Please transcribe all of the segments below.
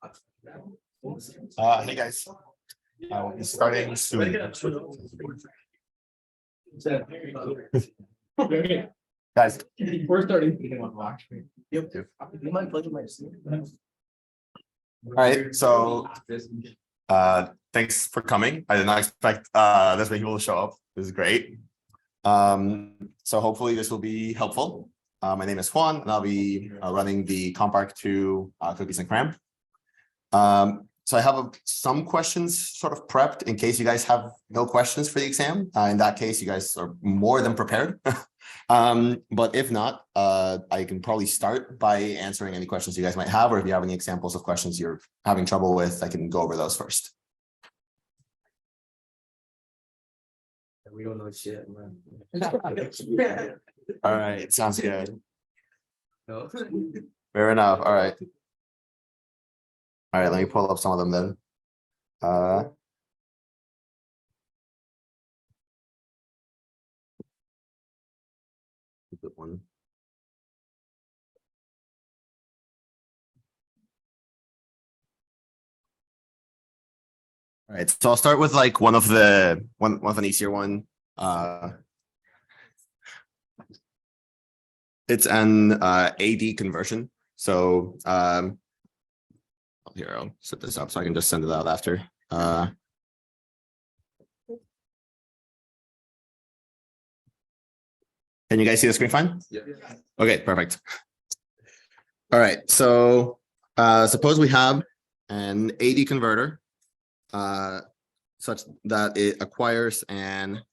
Hey guys, we'll be starting soon. Guys, We're starting. all right, so thanks for coming. I did not expect this many people to show up. This is great. So hopefully this will be helpful. My name is Juan, and I'll be running the Compark 2 cookies and Cram. So I have some questions sort of prepped in case you guys have no questions for the exam. In that case, you guys are more than prepared. But if not, I can probably start by answering any questions you guys might have, or if you have any examples of questions you're having trouble with, I can go over those first. We don't know shit, man. All right, sounds good. No. Fair enough. All right. All right, let me pull up some of them then. Good one. All right, so I'll start with like one of an easier one. It's an AD conversion. So here, I'll set this up so I can just send it out after. Can you guys see the screen fine? Yeah. Okay, perfect. All right, so suppose we have an AD converter such that it acquires an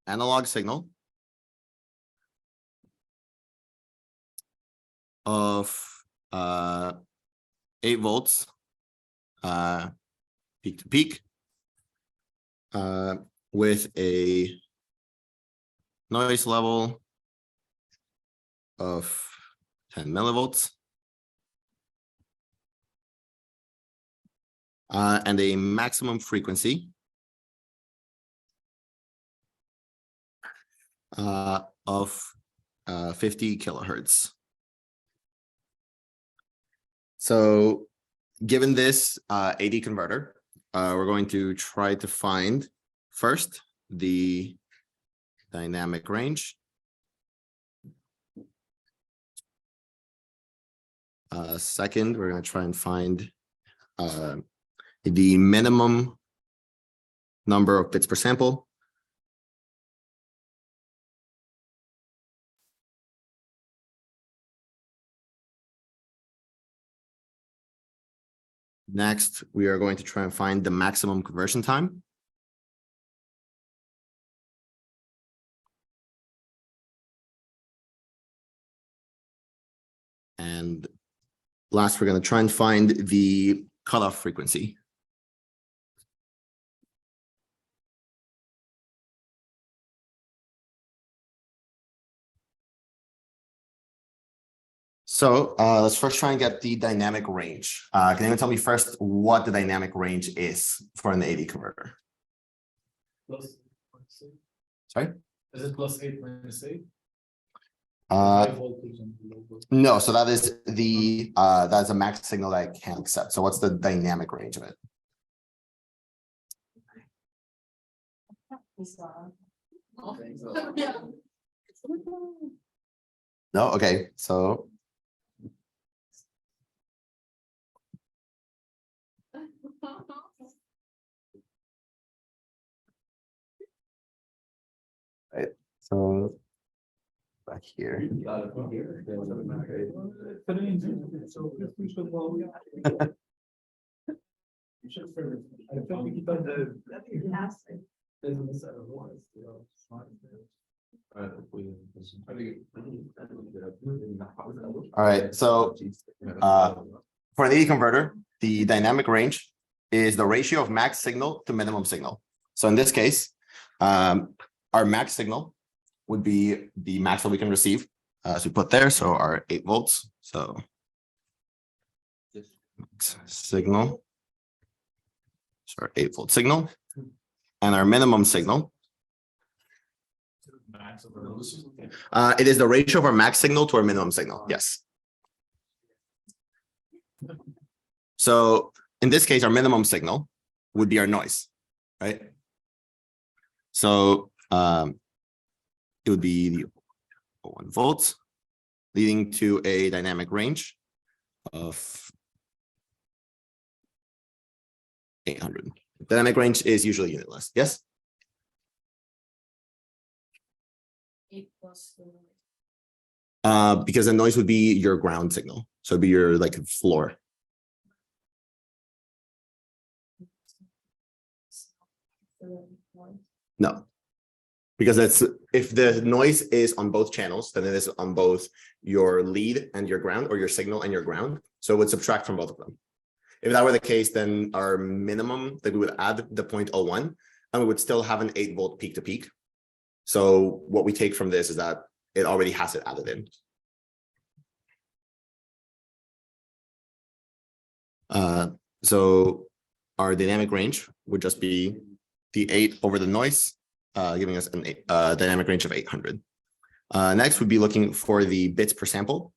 analog signal of 8 volts peak to peak with a noise level of 10 millivolts and a maximum frequency of 50 kilohertz. So given this AD converter, we're going to try to find first the dynamic range. Second, we're going to try and find the minimum number of bits per sample. Next, we are going to try and find the maximum conversion time. And last, we're going to try and find the cutoff frequency. So let's first try and get the dynamic range. Can anyone tell me first what the dynamic range is for an AD converter? Plus, Sorry? is it plus 8 minus 8? No, so that is the that's a max signal that I can't accept. So what's the dynamic range of it? No, okay, so right, so back here. All right, so for an AD converter, the dynamic range is the ratio of max signal to minimum signal. So in this case, our max signal would be the max that we can receive, as we put there. So our 8 volts. So signal, so our 8-volt signal, and our minimum signal. It is the ratio of our max signal to our minimum signal. Yes. So in this case, our minimum signal would be our noise, right? So it would be the 1 volts leading to a dynamic range of 800. Dynamic range is usually unitless. Yes? 8 plus the Because the noise would be your ground signal. So it'd be your like floor. noise. No. Because that's if the noise is on both channels, then it is on both your lead and your ground, or your signal and your ground. So it would subtract from both of them. If that were the case, then our minimum, that we would add the 0.01, and we would still have an 8-volt peak to peak. So what we take from this is that it already has it added in. So our dynamic range would just be the 8 over the noise, giving us a dynamic range of 800. Next, we'd be looking for the bits per sample,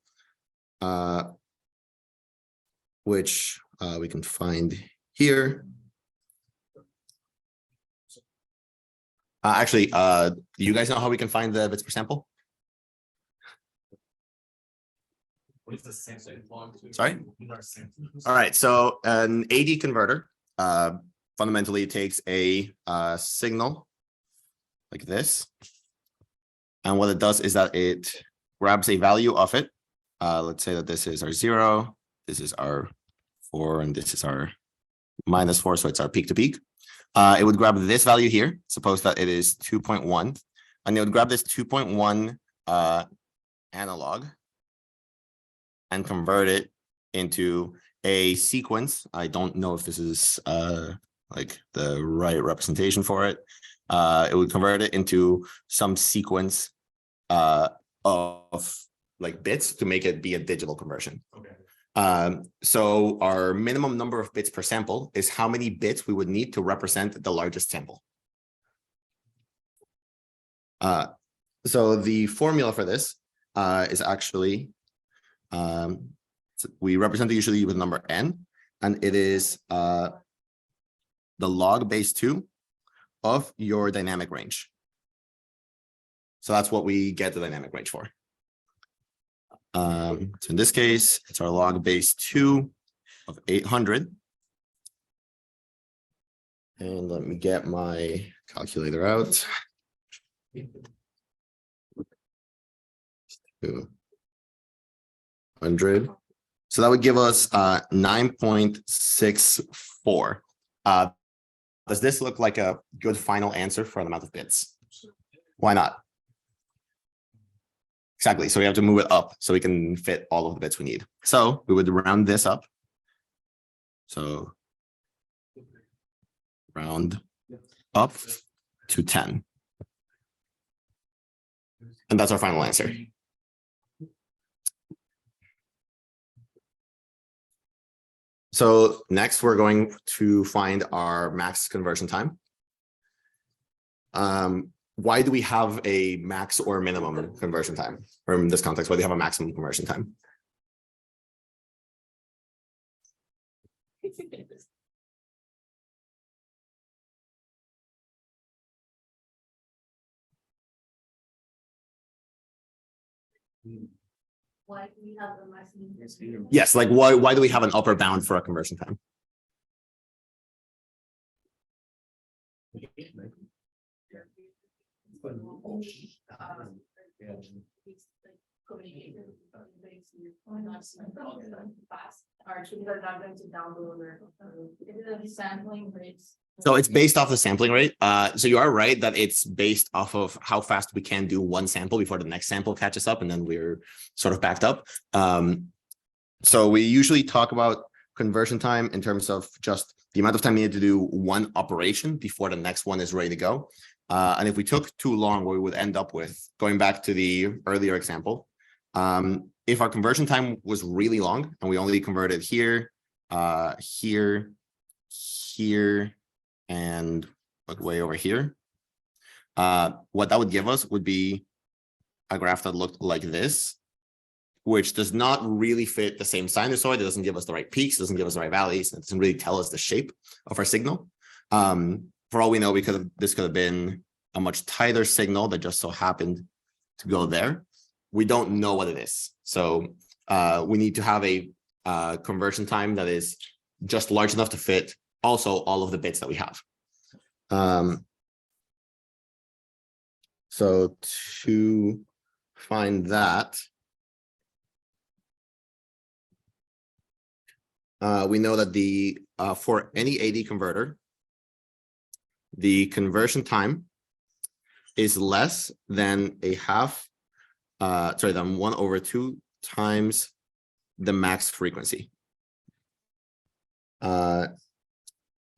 which we can find here. Actually, do you guys know how we can find the bits per sample? What is the sample? Sorry? All right, so an AD converter, fundamentally it takes a signal like this. And what it does is that it grabs a value of it. Let's say that this is our 0, this is our 4, and this is our -4, so it's our peak to peak. It would grab this value here, suppose that it is 2.1, and it would grab this 2.1 analog and convert it into a sequence. I don't know if this is like the right representation for it. It would convert it into some sequence of like bits to make it be a digital conversion. Okay. So our minimum number of bits per sample is how many bits we would need to represent the largest sample. So the formula for this is actually, we represent it usually with number n, and it is the log base 2 of your dynamic range. So that's what we get the dynamic range for. So in this case, it's our log base 2 of 800. And let me get my calculator out. 200. So that would give us 9.64. Does this look like a good final answer for the amount of bits? Why not? Exactly. So we have to move it up so we can fit all of the bits we need. So we would round this up. So round up to 10. And that's our final answer. So next we're going to find our max conversion time. Why do we have a max or minimum conversion time? Or in this context, why do we have a maximum conversion time? Why do we have the maximum? Yes, like why do we have an upper bound for a conversion time? So it's based off the sampling rate. So you are right that it's based off of how fast we can do one sample before the next sample catches up, and then we're sort of backed up. So we usually talk about conversion time in terms of just the amount of time needed to do one operation before the next one is ready to go. And if we took too long, what we would end up with, going back to the earlier example, if our conversion time was really long and we only converted here, here, here, and like way over here, what that would give us would be a graph that looked like this, which does not really fit the same sinusoid. It doesn't give us the right peaks, doesn't give us the right valleys. It doesn't really tell us the shape of our signal. For all we know, this could have been a much tighter signal that just so happened to go there. We don't know what it is. So we need to have a conversion time that is just large enough to fit also all of the bits that we have. So to find that, we know that the for any AD converter, the conversion time is less than than 1/2 times the max frequency,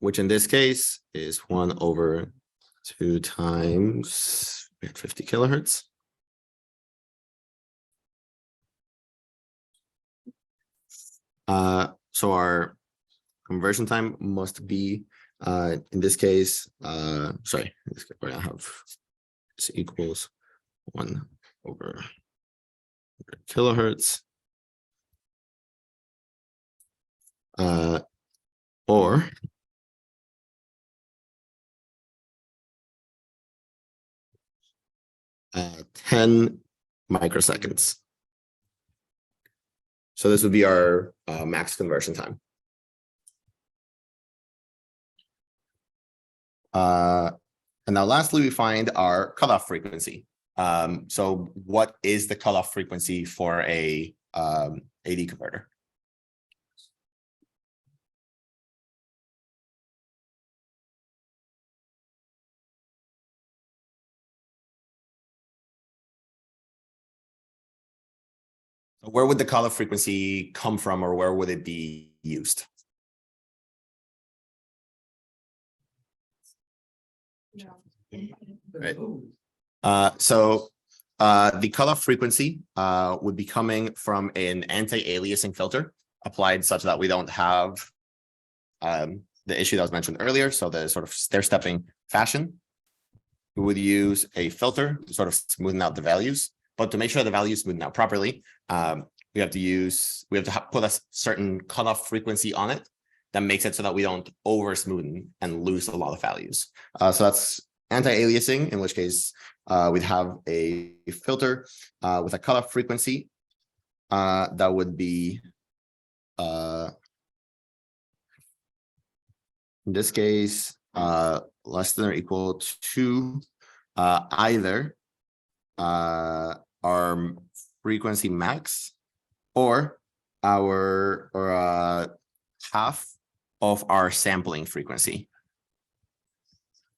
which in this case is 1/2 times 50 kilohertz. So our conversion time must be, in this case, we're gonna have this equals 1/100 kilohertz, or 10 microseconds. So this would be our max conversion time. And now lastly, we find our cutoff frequency. So what is the cutoff frequency for a AD converter? Where would the cutoff frequency come from, or where would it be used? Right. So the cutoff frequency would be coming from an anti-aliasing filter applied such that we don't have the issue that was mentioned earlier. So the sort of stair-stepping fashion. We would use a filter to sort of smoothen out the values. But to make sure the values smoothen out properly, we have to put a certain cutoff frequency on it that makes it so that we don't over smoothen and lose a lot of values. So that's anti-aliasing, in which case we'd have a filter with a cutoff frequency that would be, in this case, less than or equal to either our frequency max or half of our sampling frequency.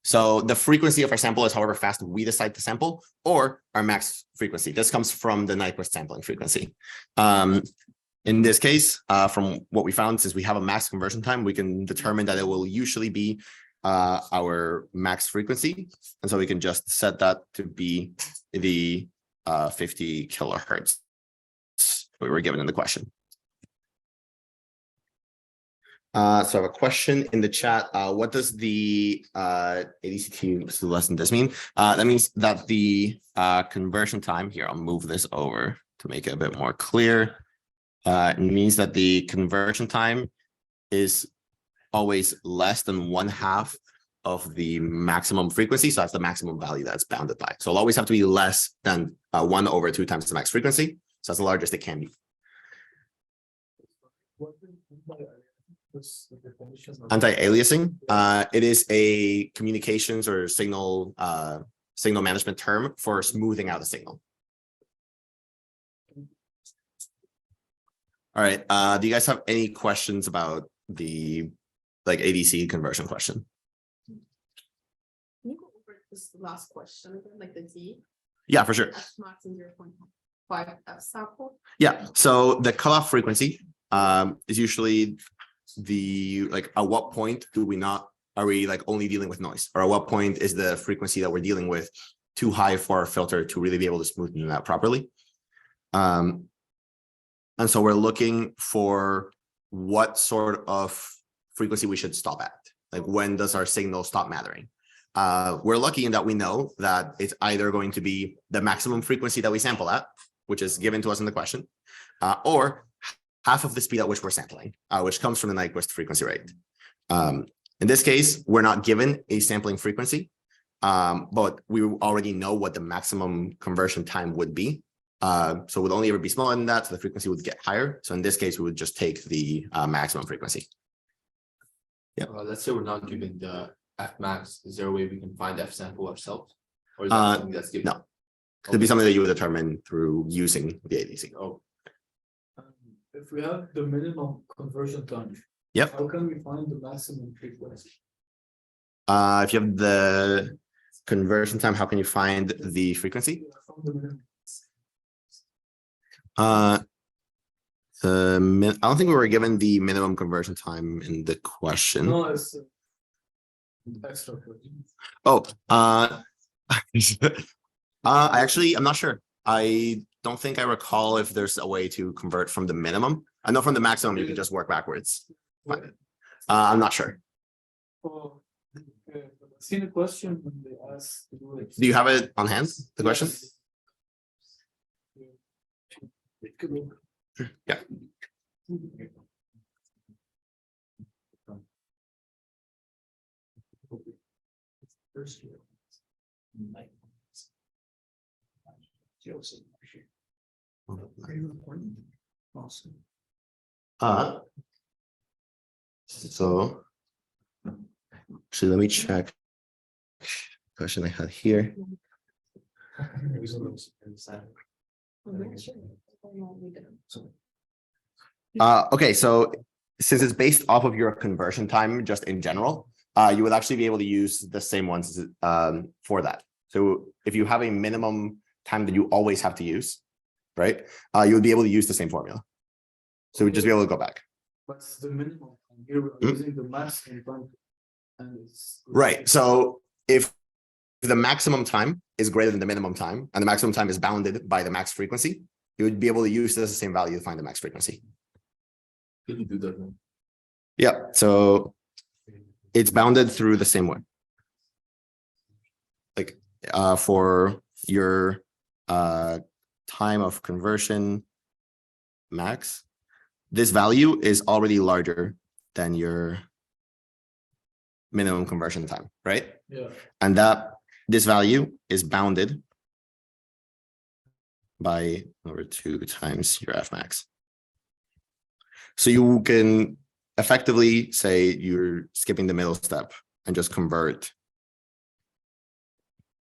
So the frequency of our sample is however fast we decide to sample, or our max frequency. This comes from the Nyquist sampling frequency. In this case, from what we found, since we have a max conversion time, we can determine that it will usually be our max frequency. And so we can just set that to be the 50 kilohertz we were given in the question. So I have a question in the chat. What does the ADCT lesson this mean? That means that the conversion time here, I'll move this over to make it a bit more clear. It means that the conversion time is always less than 1/2 of the maximum frequency. So that's the maximum value that's bounded by. So it'll always have to be less than 1/2 times the max frequency. So that's the largest it can be. Anti-aliasing, it is a communications or signal management term for smoothing out a signal. All right. Do you guys have any questions about the ADC conversion question? Can you go over this last question, like the D? Yeah, for sure. F max and 0.5 F sample? Yeah. So the cutoff frequency is usually at what point are we only dealing with noise, or at what point is the frequency that we're dealing with too high for our filter to really be able to smoothen that properly? And so we're looking for what sort of frequency we should stop at. Like, when does our signal stop mattering? We're lucky in that we know that it's either going to be the maximum frequency that we sample at, which is given to us in the question, or half of the speed at which we're sampling, which comes from the Nyquist frequency rate. In this case, we're not given a sampling frequency, but we already know what the maximum conversion time would be. So it would only ever be smaller than that, so the frequency would get higher. So in this case, we would just take the maximum frequency. Yeah. Let's say we're not given the F max. Is there a way we can find F sample ourselves? Or is that something that's given? No. It'll be something that you would determine through using the ADC. Oh, If we have the minimum conversion time. Yep. How can we find the maximum frequency? If you have the conversion time, how can you find the frequency? From the minimum. I don't think we were given the minimum conversion time in the question. No, it's extra. Oh, I'm not sure. I don't think I recall if there's a way to convert from the minimum. I know from the maximum you can just work backwards. But, I'm not sure. Oh, okay. I've seen a question when they ask to do it. Do you have it on hand? The question? Yeah. So actually, let me check. Question I had here. Okay, so since it's based off of your conversion time, just in general, you would actually be able to use the same ones for that. So if you have a minimum time that you always have to use, right, you would be able to use the same formula. So we'd just be able to go back. What's the minimum? Here we're using the maximum time. And it's Right. So if the maximum time is greater than the minimum time, and the maximum time is bounded by the max frequency, you would be able to use this the same value to find the max frequency. can you do that now? Yeah. So it's bounded through the same way. Like for your time of conversion max, this value is already larger than your minimum conversion time, right? Yeah. And this value is bounded by over 2 times your F max. So you can effectively say you're skipping the middle step and just convert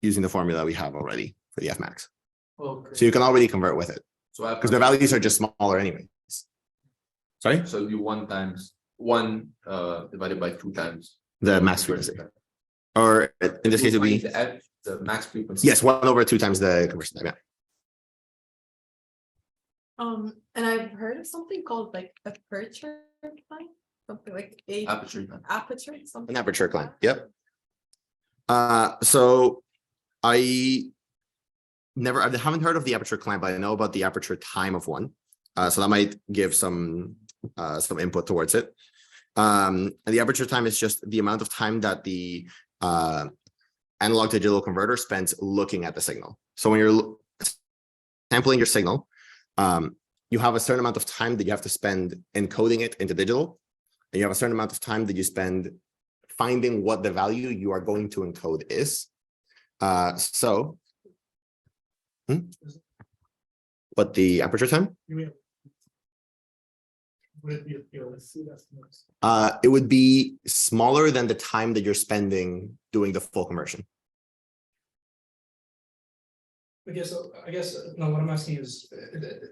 using the formula we have already for the F max. Okay. So you can already convert with it So because the values are just smaller anyways. Sorry? So you 1 times 1 divided by 2 times The max frequency. Or in this case, it would be, the max frequency. yes, 1 over 2 times the conversion time. Yeah. And I've heard of something called like aperture time, something like Aperture time. aperture, something. An aperture climb. Yep. So I haven't heard of the aperture climb, but I know about the aperture time of one. So that might give some input towards it. And the aperture time is just the amount of time that the analog to digital converter spends looking at the signal. So when you're sampling your signal, you have a certain amount of time that you have to spend encoding it into digital, and you have a certain amount of time that you spend finding what the value you are going to encode is. What the aperture time? It would be smaller than the time that you're spending doing the full conversion. I guess, no, what I'm asking is,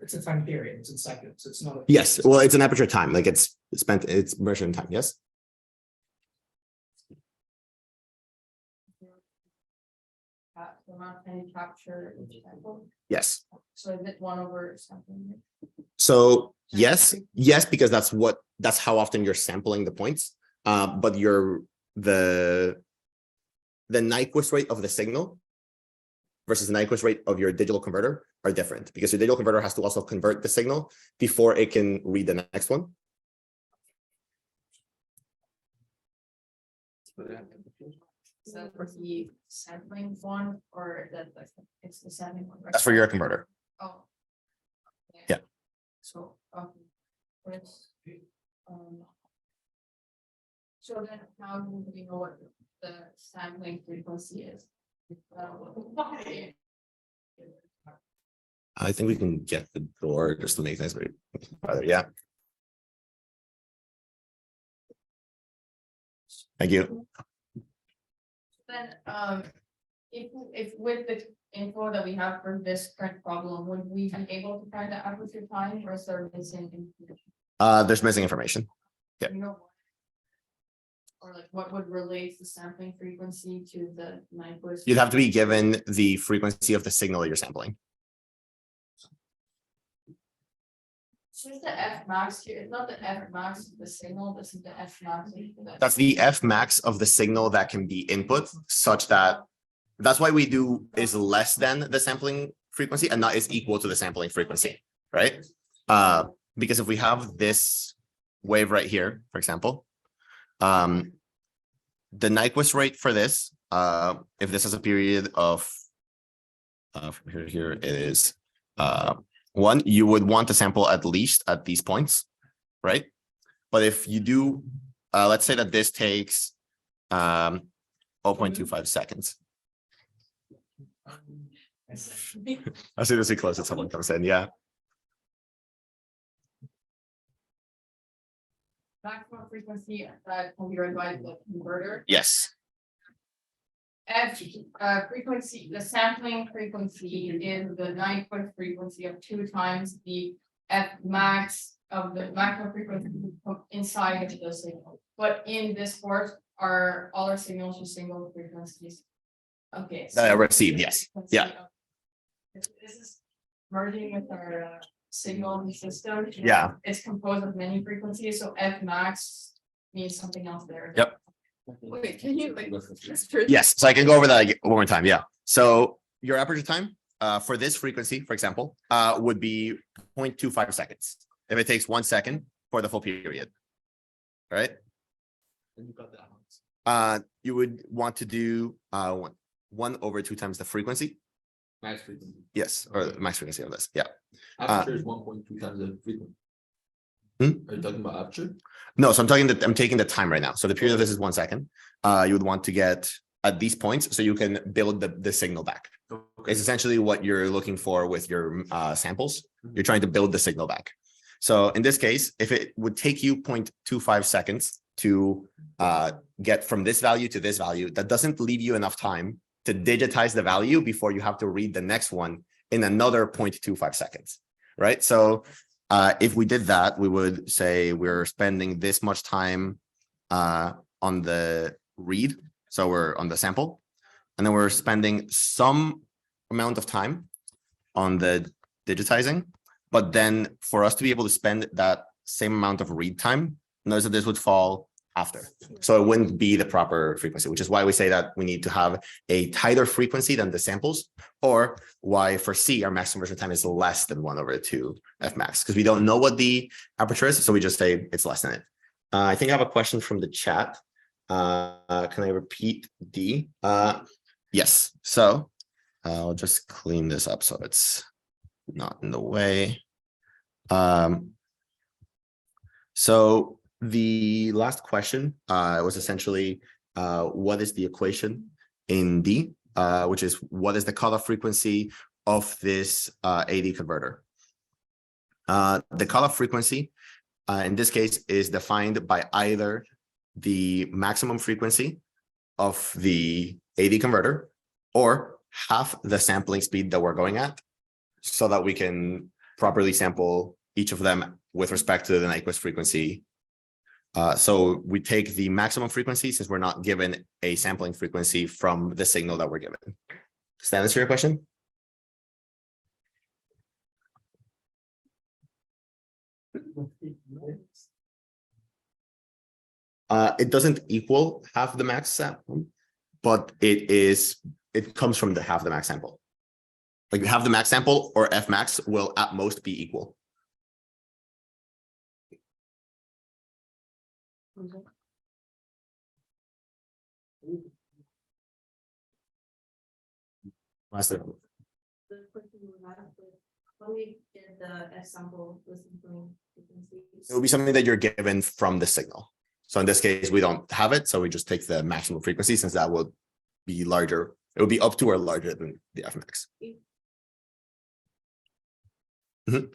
it's a time period, it's in seconds, it's not. Yes, well, it's an aperture time, like it's measured in time, yes? The amount of time you capture each sample, Yes. so is it 1 over something? So yes, because that's how often you're sampling the points. But the Nyquist rate of the signal versus the Nyquist rate of your digital converter are different, because your digital converter has to also convert the signal before it can read the next one. Is that for the sampling one, or that it's the sampling one? Right? That's for your converter. Oh. Yeah. So, first, so then how do we know what the sampling frequency is? I think we can get the door just to make things very farther. Yeah. Thank you. Then, if with the info that we have for this current problem, would we be able to find the average time or is there missing information? There's missing information. Yeah. You know, or like what would relate the sampling frequency to the Nyquist? You'd have to be given the frequency of the signal that you're sampling. So it's the F max here, it's not the F max of the signal, this is the F max. That's the F max of the signal that can be input, such that that's why we do is less than the sampling frequency and not is equal to the sampling frequency, right? Because if we have this wave right here, for example, the Nyquist rate for this, if this is a period of from here it is 1, you would want to sample at least at these points, right? But if you do, let's say that this takes 0.25 seconds. As soon as we close it, someone comes in, yeah. Maximum frequency that can be read by the converter. Yes, F frequency, the sampling frequency is the Nyquist frequency of 2 times the F max of the maximum frequency inside of the signal. But in this course, are all our signals just single frequencies? Okay. that I received, yes, yeah. This is merging with our signal system. Yeah. It's composed of many frequencies, so F max means something else there. Yep. Wait, can you like? Yes, so I can go over that one more time, yeah. So your aperture time for this frequency, for example, would be 0.25 seconds. If it takes 1 second for the full period. All right. And you got that. You would want to do 1 over 2 times the frequency. Max frequency. Yes, or the max frequency of this. Yeah. Aperture is 1.2 times the frequency. Hmm? Are you talking about aperture? No, so I'm taking the time right now. So the period of this is 1 second. You would want to get at these points so you can build the signal back. It's essentially what you're looking for with your samples. You're trying to build the signal back. So in this case, if it would take you 0.25 seconds to get from this value to this value, that doesn't leave you enough time to digitize the value before you have to read the next one in another 0.25 seconds, right? So if we did that, we would say we're spending this much time on the read. So we're on the sample, and then we're spending some amount of time on the digitizing. But then for us to be able to spend that same amount of read time, notice that this would fall after. So it wouldn't be the proper frequency, which is why we say that we need to have a tighter frequency than the samples, or why for C, our maximum conversion time is less than 1 over 2 F max, because we don't know what the aperture is. So we just say it's less than it. I think I have a question from the chat. Can I repeat D? Yes. So I'll just clean this up so it's not in the way. So the last question was essentially what is the equation in D, which is what is the cutoff frequency of this AD converter? The cutoff frequency in this case is defined by either the maximum frequency of the AD converter or half the sampling speed that we're going at, so that we can properly sample each of them with respect to the Nyquist frequency. So we take the maximum frequency since we're not given a sampling frequency from the signal that we're given. Does that answer your question? It doesn't equal half the max sample, but it comes from the half the max sample. Like half the max sample or F max will at most be equal. When we did the F sample with sampling frequencies. It will be something that you're given from the signal. So in this case, we don't have it, so we just take the maximum frequency since that will be larger. It will be up to or larger than the F max. Mhm.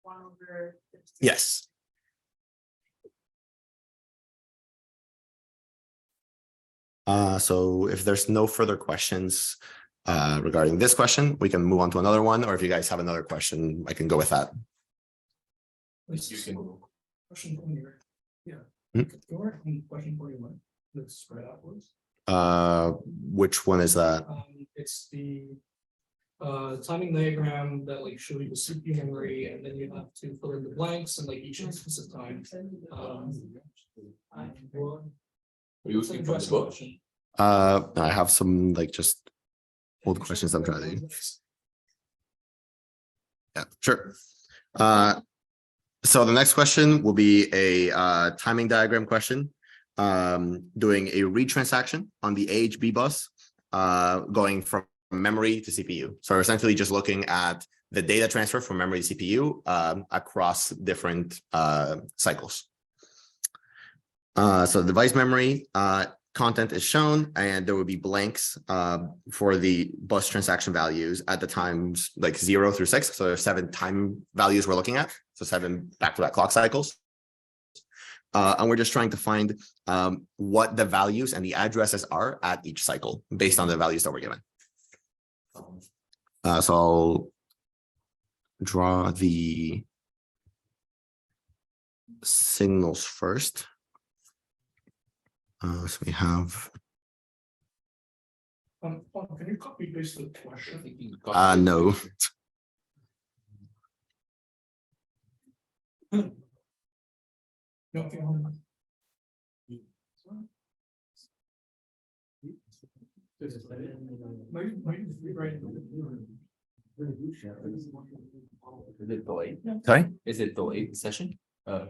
1/50. Yes. So if there's no further questions regarding this question, we can move on to another one, or if you guys have another question, I can go with that. You can. Question 20, right? Yeah. Hmm? Go ahead on question 41. Let's spread outwards. Which one is that? It's the timing diagram that like show you the CPU memory, and then you have to fill in the blanks and like each instance of time. Are you looking for the book? I have some like just old questions I'm trying to. Yeah, sure. So the next question will be a timing diagram question. Doing a read transaction on the AHB bus, going from memory to CPU. So we're essentially just looking at the data transfer from memory to CPU across different cycles. So the device memory content is shown, and there will be blanks for the bus transaction values at the times like 0 through 6. So there's 7 time values we're looking at. So 7 back-to-back clock cycles. And we're just trying to find what the values and the addresses are at each cycle based on the values that we're given. So I'll draw the signals first. So we have. Can you copy paste the question? No. No, okay, hold on. Is it delayed? Sorry? Is it delayed session? Do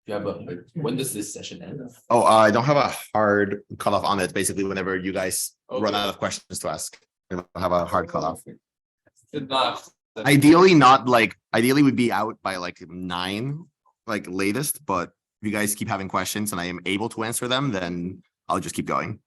you have a, when does this session end? Oh, I don't have a hard cutoff on it. Basically, whenever you guys run Okay. out of questions to ask, I don't have a hard cutoff. It's not. Ideally, not like ideally we'd be out by like 9, like latest. But if you guys keep having questions and I am able to answer them, then I'll just keep going.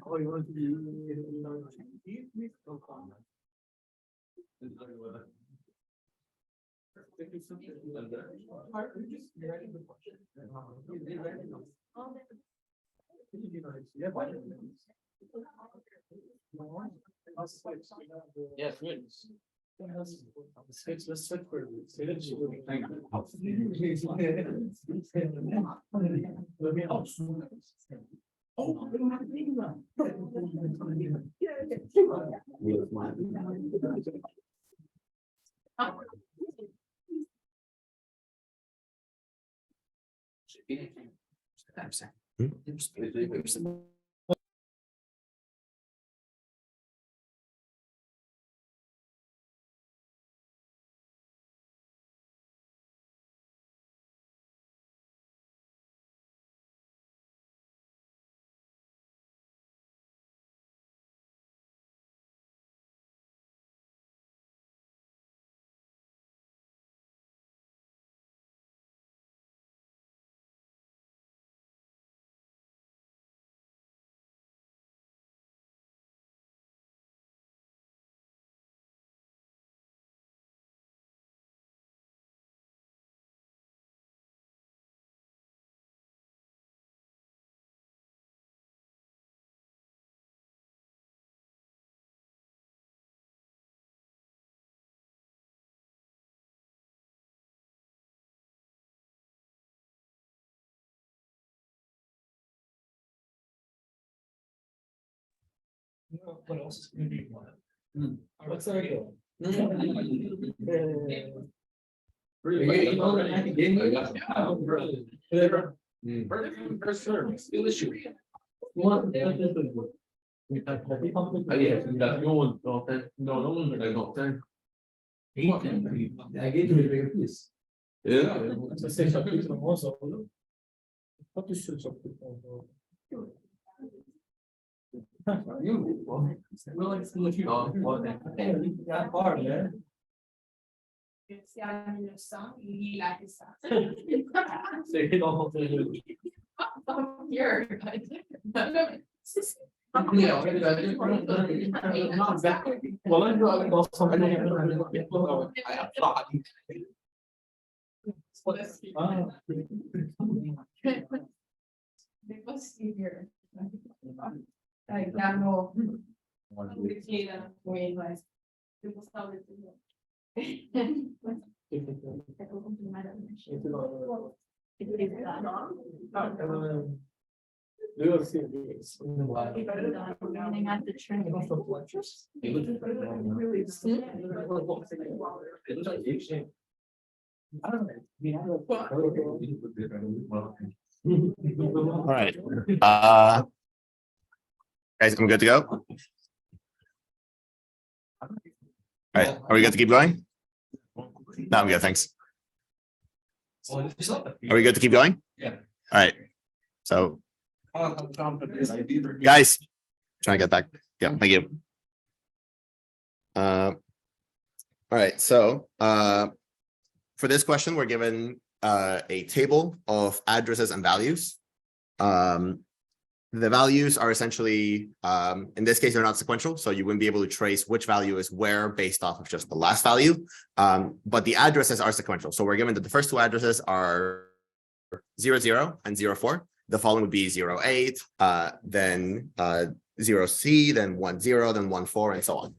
Oh, you want to be. Yeah, good. Let's switch for. Let me help. Oh, we don't have to do that. What else is gonna be one? What's our deal? Você já fez uma moça, não? Quanto isso já fez? Se a diminuição e a questão. Sei que não Ai, dá no. Mentira, com ele, mas. Eu gostava de tudo. Eu assim, All right. Guys, I'm good to go. All right, are we good to keep going? No, I'm good, thanks. Are we good to keep going? Yeah. All right. So, guys, trying to get back. Yeah, thank you. All right, so for this question, we're given a table of addresses and values. The values are essentially, in this case, they're not sequential, so you wouldn't be able to trace which value is where based off of just the last value. But the addresses are sequential. So we're given that the first two addresses are 00 and 04. The following would be 08, then 0C, then 10, then 14, and so on.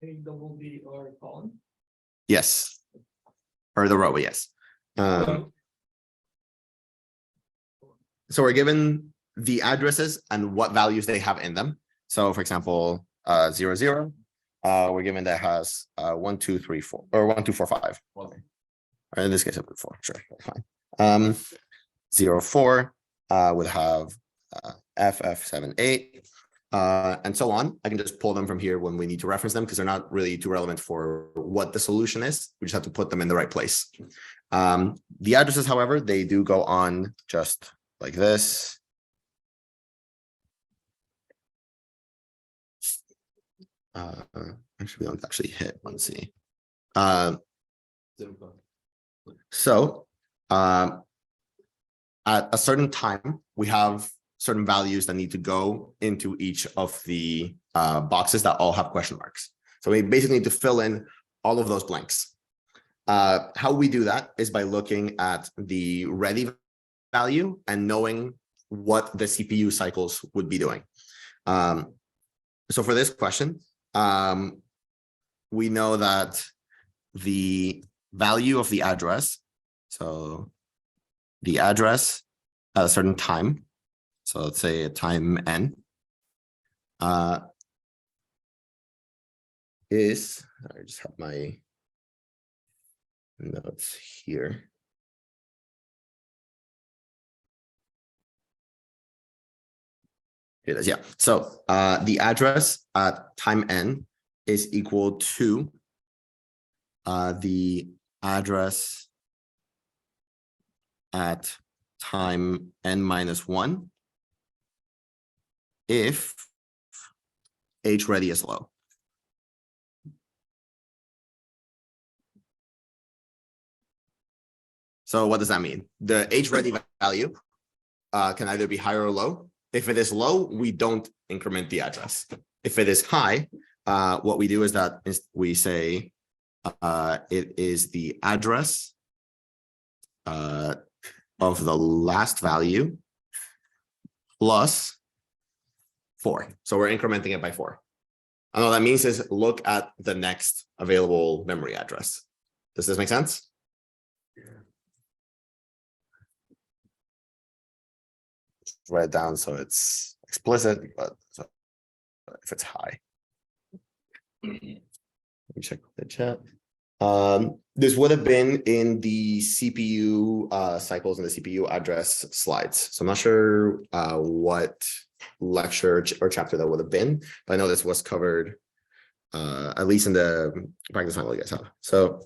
the double D or column. Yes. Or the row, yes. So we're given the addresses and what values they have in them. So for example, 00, we're given that has 1, 2, 3, 4, or 1, 2, 4, 5. Or in this case, 4, sure, fine. 04 would have FF78, and so on. I can just pull them from here when we need to reference them because they're not really too relevant for what the solution is. We just have to put them in the right place. The addresses, however, they do go on just like this. Actually, we don't actually hit 1C. So at a certain time, we have certain values that need to go into each of the boxes that all have question marks. So we basically need to fill in all of those blanks. How we do that is by looking at the ready value and knowing what the CPU cycles would be doing. So for this question, we know that the value of the address, so the address at a certain time, so let's say a time n, is, I just have my notes here. It is, yeah. So the address at time n is equal to the address at time n minus 1 if h ready is low. So what does that mean? The h ready value can either be higher or low. If it is low, we don't increment the address. If it is high, what we do is that we say it is the address of the last value plus 4. So we're incrementing it by 4. And all that means is look at the next available memory address. Does this make sense? Write it down so it's explicit, but if it's high. me check the chat. This would have been in the CPU cycles and the CPU address slides. So I'm not sure what lecture or chapter that would have been, but I know this was covered at least in the practice manual you guys have. So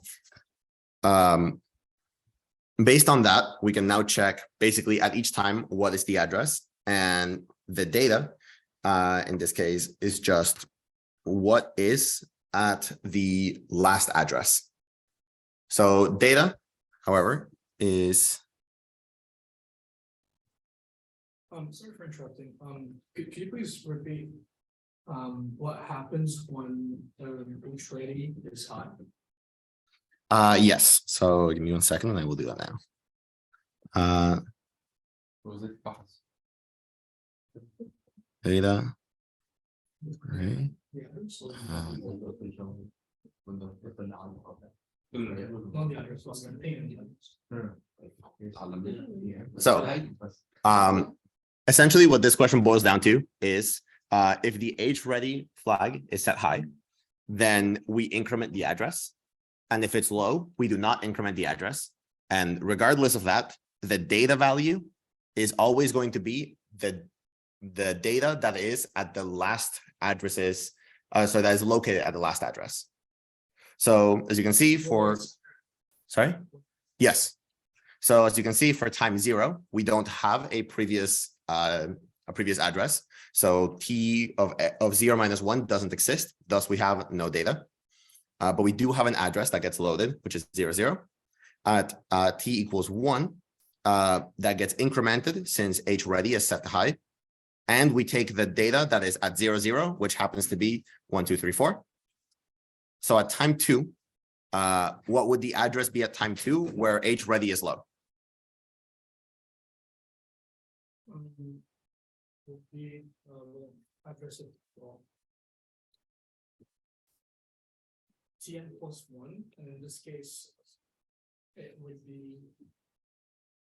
based on that, we can now check basically at each time what is the address, and the data in this case is just what is at the last address. So data, however, is Sorry for interrupting. Could you please repeat what happens when each ready is hot? yes. So give me 1 second and I will do that now. Was it fast? Data. Right. Yeah. Not the address, was the name of the address. So essentially what this question boils down to is if the age ready flag is set high, then we increment the address. And if it's low, we do not increment the address. And regardless of that, the data value is always going to be the data that is at the last addresses, so that is located at the last address. So as you can see for, sorry, yes. So as you can see for time 0, we don't have a previous address. So T of 0 minus 1 doesn't exist. Thus we have no data. But we do have an address that gets loaded, which is 0, 0. At T equals 1, that gets incremented since H ready is set to high. And we take the data that is at 0, 0, which happens to be 1, 2, 3, 4. So at time 2, what would the address be at time 2 where H ready is low? Would be address of Tn plus 1, and in this case, it would be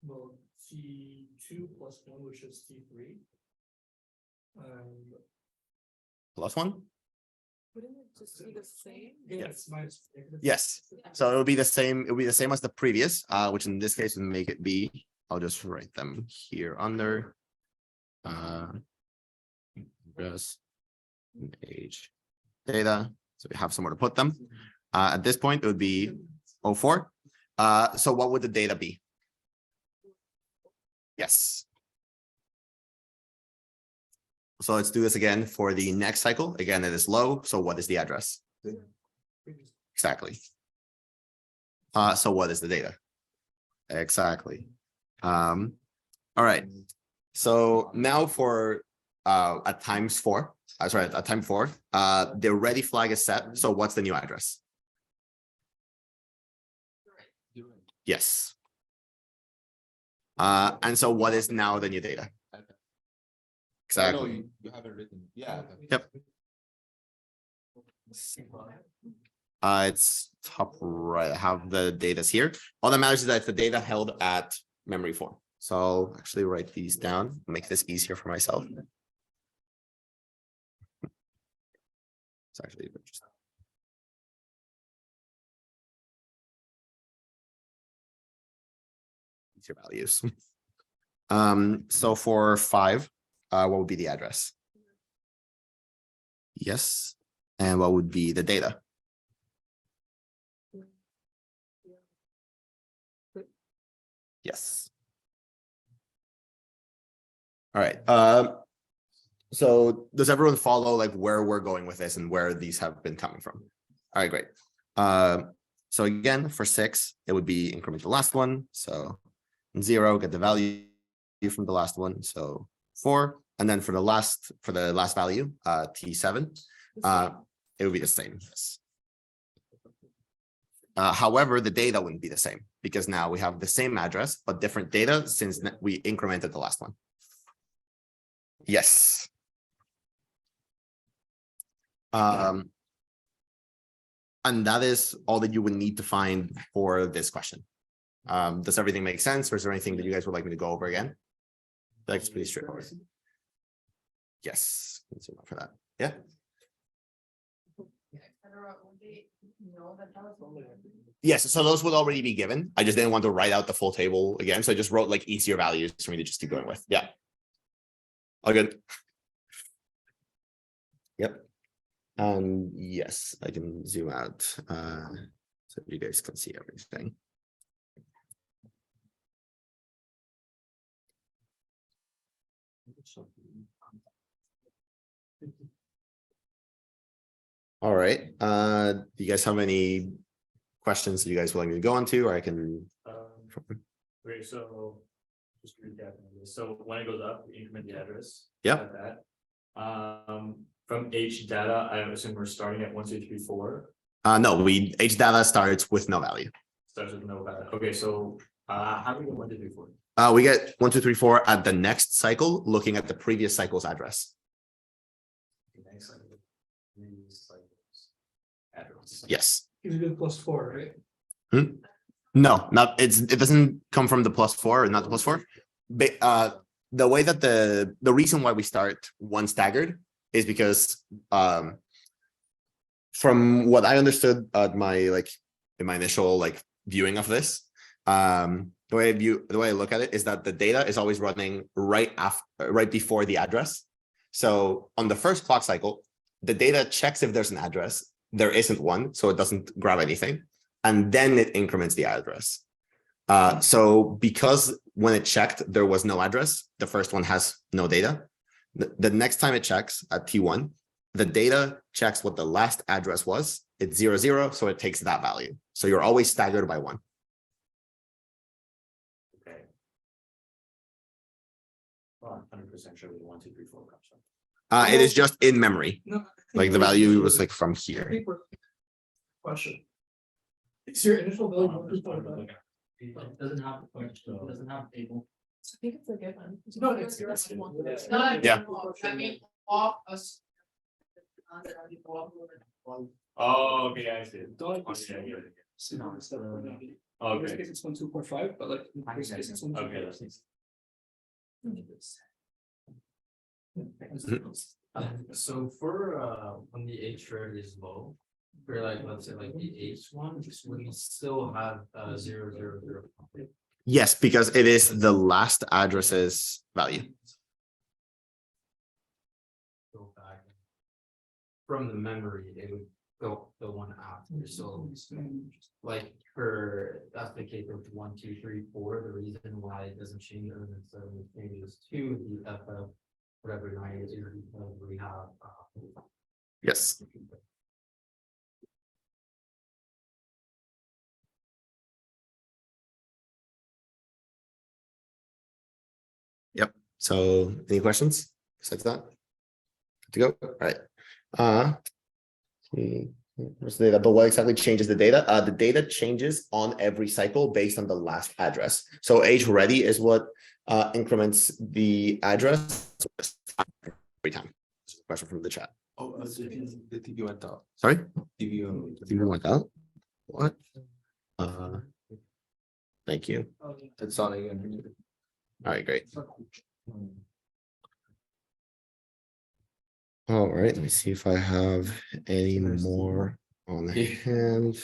well T2 plus 1, which is T3. Plus 1? Wouldn't it just be the same? Yes, minus Yes. So it will be the same. It will be the same as the previous, which in this case would make it be. I'll just write them here under address age data. So we have somewhere to put them. At this point, it would be 04. So what would the data be? Yes. So let's do this again for the next cycle. Again, it is low. So what is the address? Exactly. So what is the data? Exactly. All right. So now for at times 4, sorry, at time 4, the ready flag is set. So what's the new address? Yes. And so what is now the new data? Exactly. You have it written. Yeah. Yep. It's top right. I have the data here. All that matters is that the data held at memory 4. So I'll actually write these down, make this easier for myself. It's actually interesting. Your values. So for 5, what would be the address? Yes. And what would be the data? Yes. All right. So does everyone follow like where we're going with this and where these have been coming from? All right, great. So again, for 6, it would be increment the last one. So 0, get the value from the last one. So 4. And then for the last value, T7, it would be the same. Yes. However, the data wouldn't be the same because now we have the same address, but different data since we incremented the last one. Yes. And that is all that you would need to find for this question. Does everything make sense, or is there anything that you guys would like me to go over again? That's pretty straightforward. Yes, for that. Yeah. would they know that that was only? Yes, so those would already be given. I just didn't want to write out the full table again, so I just wrote like easier values for me to just keep going with. Yeah. All good. Yep. Yes, I can zoom out so you guys can see everything. All right. Do you guys have any questions that you guys willing to go into, or I can? Great, so just recapping this, so when it goes up, we increment the address. Yep. Like that. From H data, I assume we're starting at 1, 2, 3, 4. No, H data starts with no value. Starts with no value. Okay, so how do we get 1, 2, 3, 4? We get 1, 2, 3, 4 at the next cycle, looking at the previous cycle's address. Next cycle. Previous cycles. Address. Yes. You do +4, right? No, not it doesn't come from the +4 or not the +4. But the way that the reason why we start one staggered is because from what I understood at my in my initial viewing of this, the way I look at it is that the data is always running right before the address. So on the first clock cycle, the data checks if there's an address. There isn't one, so it doesn't grab anything. And then it increments the address. So because when it checked, there was no address, the first one has no data. The next time it checks at T1, the data checks what the last address was. It's 0, 0, so it takes that value. So you're always staggered by 1. Okay. Well, I'm 100% sure the 1, 2, 3, 4 comes from. It is just in memory. No. Like the value was from here. Question. Is your initial value? It doesn't have a question, it doesn't have a table. I think it's a given. No, it's one. It's not a Yeah. demo, I mean, off us. Oh, okay, I see. Don't Oh, yeah, yeah, yeah. No, it's definitely not. In this Okay. case, it's 1, 2.5, but like, in this case, it's 1, 2. Okay, that's So for when the H rate is low, for let's say the H one, we still have 0, 0, 0. Yes, because it is the last address's value. Go back. From the memory, it would go the one after, so like that's the case of 1, 2, 3, 4, the reason why it doesn't change and instead of changes to the FF, whatever 9 is, because we have. Yes. Yep. So any questions besides that? Good to go. All right. What's the data? But what exactly changes the data? The data changes on every cycle based on the last address. So age ready is what increments the address every time. Question from the chat. Oh, the TV went out. Sorry? TV went out. What? Thank you. It's on again. All right, great. All right, let me see if I have any more on hand.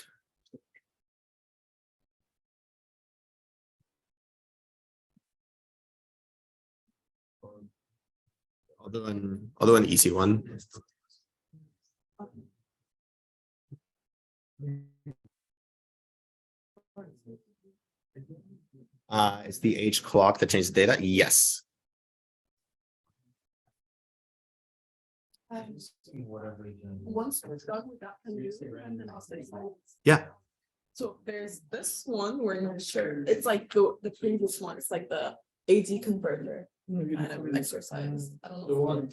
Although an easy one. It's the age clock that changes data. Yes. Once we're done with that, and then I'll say something. Yeah. So there's this one, we're not sure, it's like the previous one, it's like the AD converter. Kind of exercise, I don't know.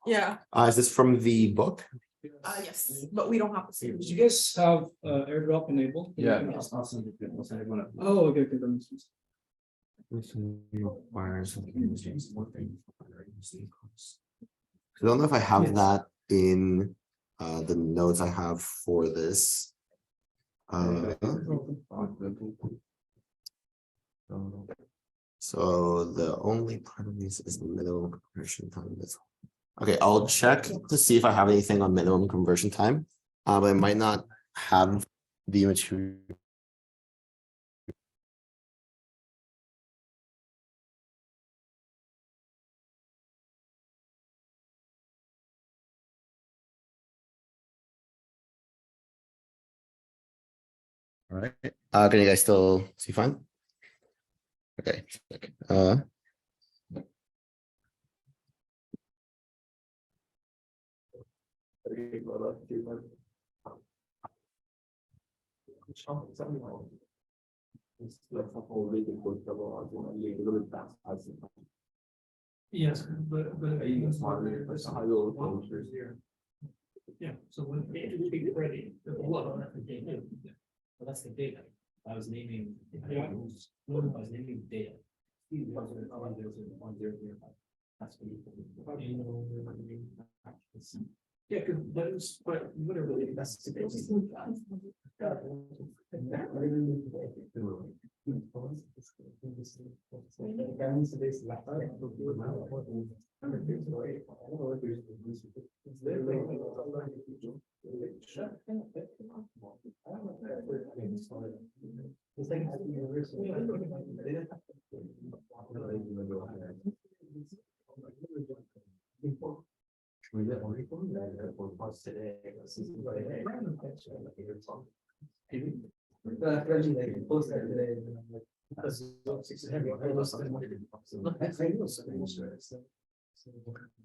Yeah, Is this from the book? yes, but we don't have to see. Did you guys have airdrop enabled? Yeah. Oh, okay, that makes sense. I don't know if I have that in the notes I have for this. So the only part of this is the minimum conversion time. Okay, I'll check to see if I have anything on minimum conversion time. but it might not have the material. All right, can you guys still see fine? Okay, Yes, but. Yeah, so when it be ready. Well, that's the data. I was naming. Yeah. I was naming data. Yeah, because that is quite literally, that's the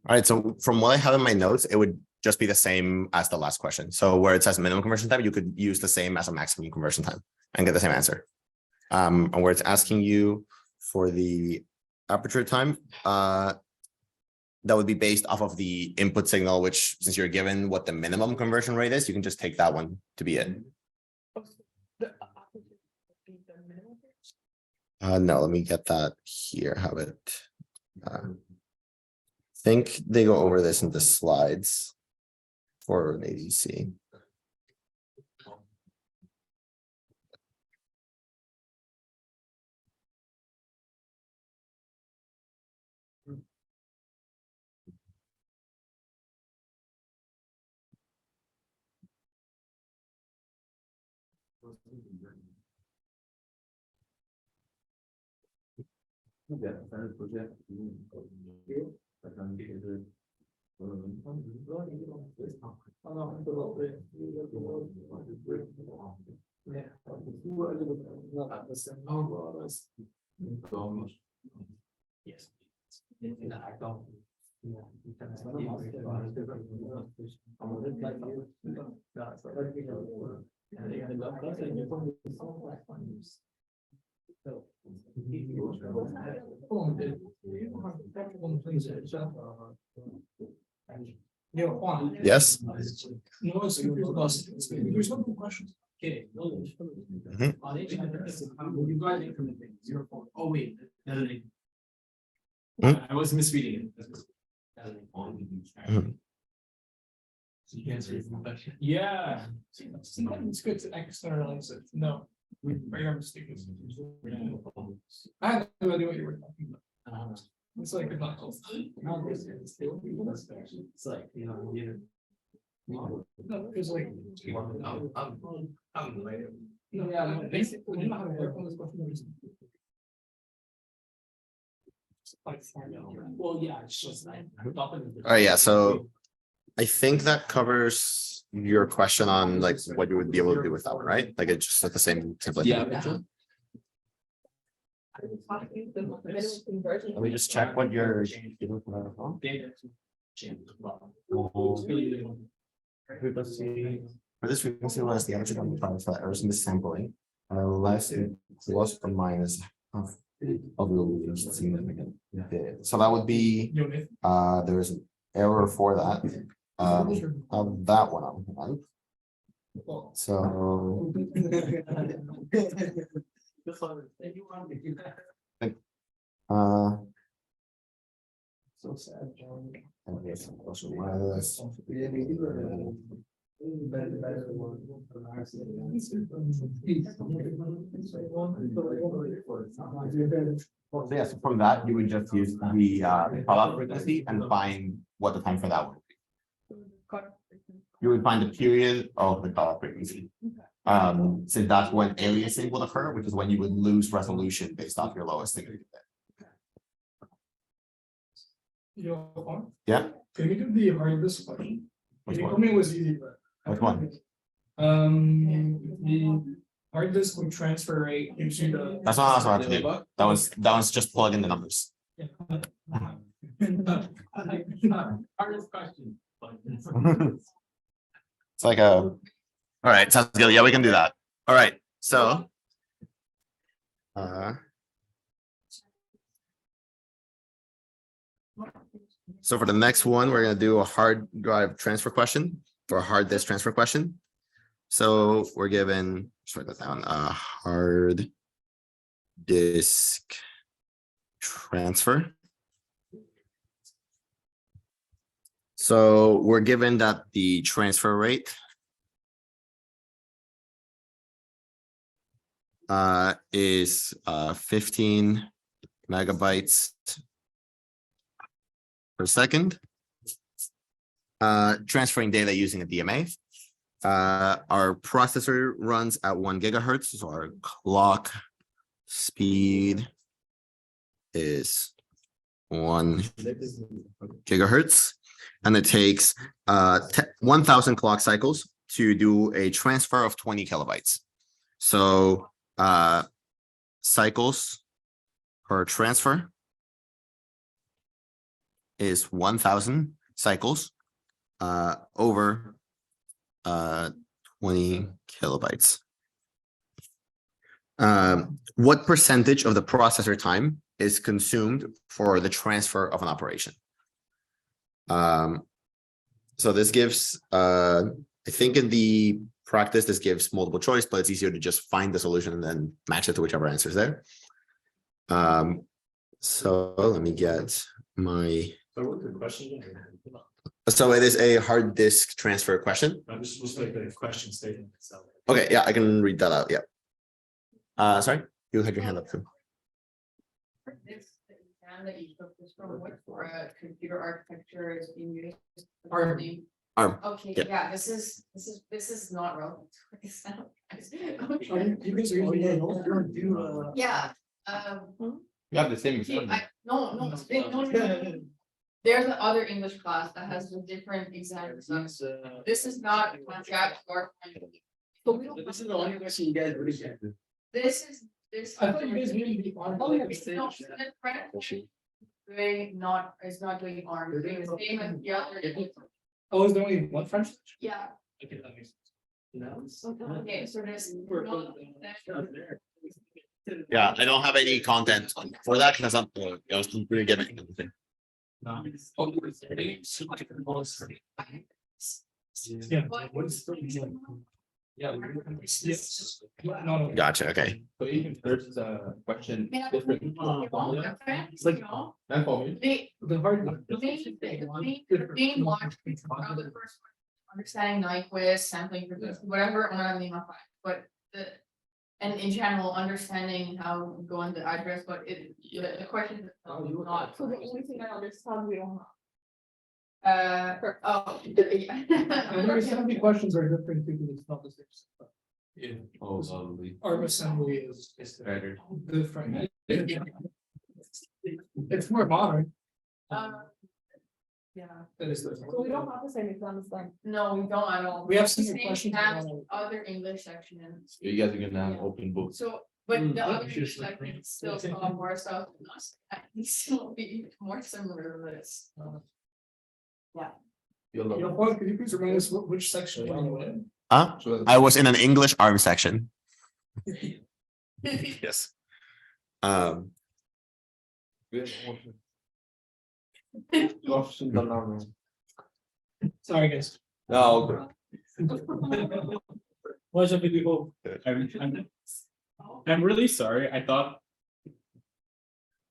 all right, so from what I have in my notes, it would just be the same as the last question. So where it says minimum conversion time, you could use the same as a maximum conversion time and get the same answer. And where it's asking you for the aperture time, that would be based off of the input signal, which since you're given what the minimum conversion rate is, you can just take that one to be it. No, let me get that here. Have it. Think they go over this in the slides for an ADC. Yes. I don't. Yes. No, there's no more questions. Okay. Mhm. You got incrementing 0.4. Oh, wait. Hmm? I was misreading it. Mhm. Yeah. Sometimes it's good to externalize it. No. Very mistaken. I had no idea what you were talking about. It's like a knuckle. It's like, you know, No, it's like. I'm like. Yeah, no, basically, you know how to work on this question. Well, yeah, it's just. All right, yeah, so I think that covers your question on like what you would be able to do with that one, right? Like it's just like the same template. Yeah. Let me just check what you're. For this frequency, less the average of the errors in the sampling, less plus or minus half of the least significant bit. So that would be, there's an error for that. Of that one on hand. So. So sad, John. And yes, also minus. So yes, from that, you would just use the cutoff frequency and find what the time for that would be. you would find the period of the cutoff frequency. So that's when aliasing will occur, which is when you would lose resolution based off your lowest degree. Yeah. Can we do the hardest question? Which For one? me, it was easy, but. Which one? The hard disk would transfer rate into the. That's not what I have to do. That was just plug in the numbers. Hardest question. It's like a. All right, sounds good. Yeah, we can do that. All right, so. So for the next one, we're gonna do a hard drive transfer question for a hard disk transfer question. So we're given, let's write that down, a hard disk transfer. So we're given that the transfer rate is 15 megabytes per second. Transferring data using a DMA. Our processor runs at 1 gigahertz, so our clock speed is 1 gigahertz, and it takes 1,000 clock cycles to do a transfer of 20 kilobytes. So cycles per transfer is 1,000 cycles over 20 kilobytes. What percentage of the processor time is consumed for the transfer of an operation? So this gives, I think in the practice, this gives multiple choice, but it's easier to just find the solution and then match it to whichever answer is there. So let me get my. So what's the question? So it is a hard disk transfer question. I'm just like the question statement itself. Okay, yeah, I can read that out. Yeah. Sorry, you had your hand up too. This exam that you took this from, what for a computer architecture is being used? ARM. ARM. Okay, Yeah. yeah, this is not relevant. to what this sounds like. You guys are using do Yeah, You have the same. no, no. There's another English class that has a different exam. This is not a contract or. So we don't. This is the only question you guys really get. This is, this. I thought you guys needed the ARM. Oh, yeah, it's not, the French doing not, is not doing ARM, it's doing the same as the other. Oh, is there only one French? Yeah, Okay, that makes sense. okay, so there's. Yeah, I don't have any content for that because I'm I was really giving anything. Yeah. What's yeah. No. Gotcha. Okay. So even there's a question. It's like. They, The hard. the main watch, from the first one, understanding Nyquist, sampling, frequency, whatever, I'm not name off, but the. And in general, understanding how to go on the address, but the question is not. So the only thing I understand, we don't have. Oh. And there's so many questions are different because it's not the same stuff. Yeah. Oh, probably. ARM assembly is Better. different. It's more modern. Yeah, That is. So we don't have the same exam as them. no, we don't at all. We have It's the similar same questions. as other English section and. You guys are gonna have open books. So, but the Mm, other yeah, English sure. section still saw more stuff than us, and we still be more similar to this. You'll know. Paul, could you please remind us which section you were in? So I was in an English ARM section. Yes. Sorry, guys. No. What should we do? I'm really sorry. I thought.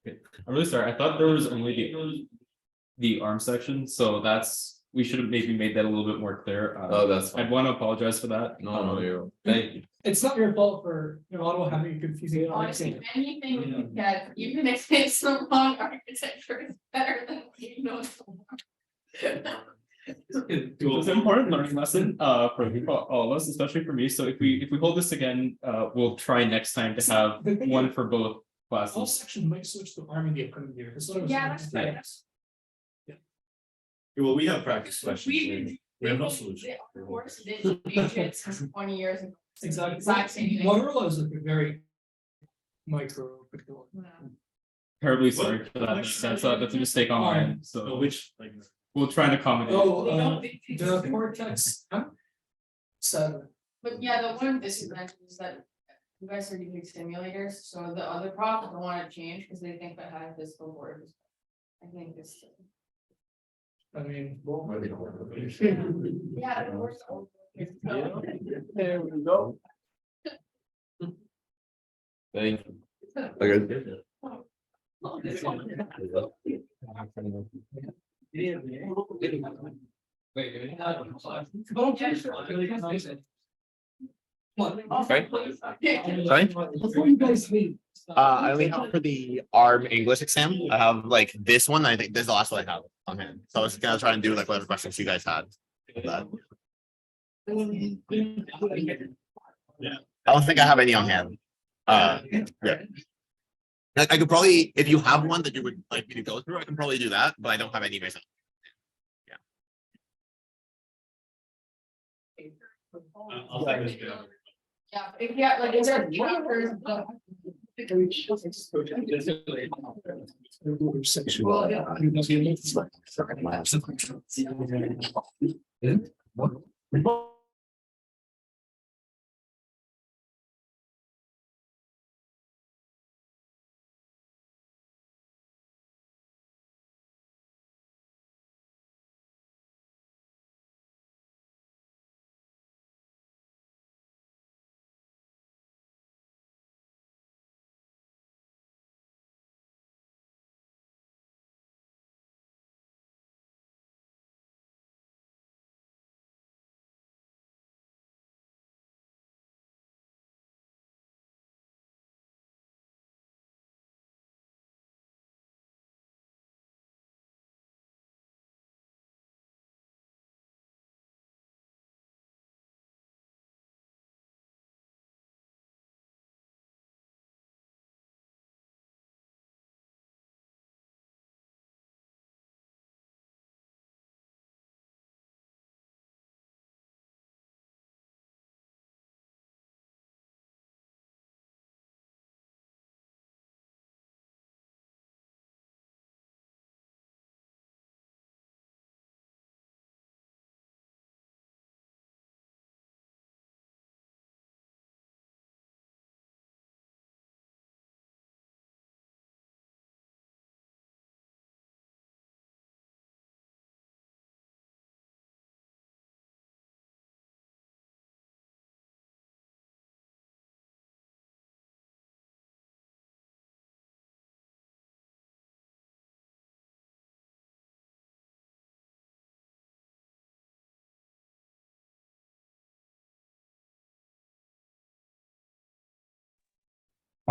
I'm really sorry. I thought there was only the arm section, so we should have maybe made that a little bit more clear. Oh, that's I'd fine. want to apologize for that. No, you're, thank you. It's not your fault for, Ottawa having a confusing. Honestly, anything we can get, even if it's the wrong architecture, is better than we know. It's an important learning lesson for all of us, especially for me. So if we hold this again, we'll try next time to have The thing one is- for both All classes. section might switch to arm in the upcoming year. That's what I was. Yeah, that's thinking. fair. Well, we have practice questions. We We have no solution. Of course, they change it since 20 years ago. Exactly. Exact same thing. Motorola is like a very micro. Terribly sorry for that. That's a mistake on my end. So So which, like, we'll try and accommodate. Oh, They the Cortex. Seven. But yeah, the one disadvantage is that you guys are using simulators, so the other prof don't wanna change because they think that has physical board. I think this. I mean. Yeah. the worst one. There we go. Thank you. Okay. Sorry? Before you guys leave. I only have for the ARM English exam. I have like this one. I think this is the last one I have on hand. So I was gonna try and do like whatever questions you guys had. But yeah, I don't think I have any on hand. Yeah. I could probably, if you have one that you would like me to go through, I can probably do that, but I don't have any myself. I'll send this down. Yeah, if you have, like, is there chapters? Well, yeah.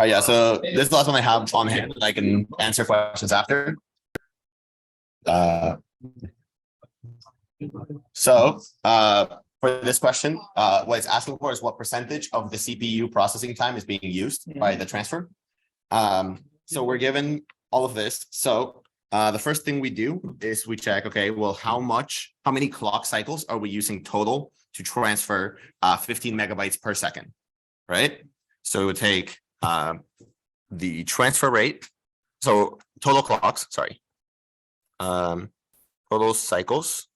Yeah, so this is the last one I have on hand. I can answer questions after. For this question, what it's asking for is what percentage of the CPU processing time is being used by the transfer. So we're given all of this. So the first thing we do is we check, okay, well, how many clock cycles are we using total to transfer 15 megabytes per second, right? So it would take the transfer rate, so total clocks, sorry. Total cycles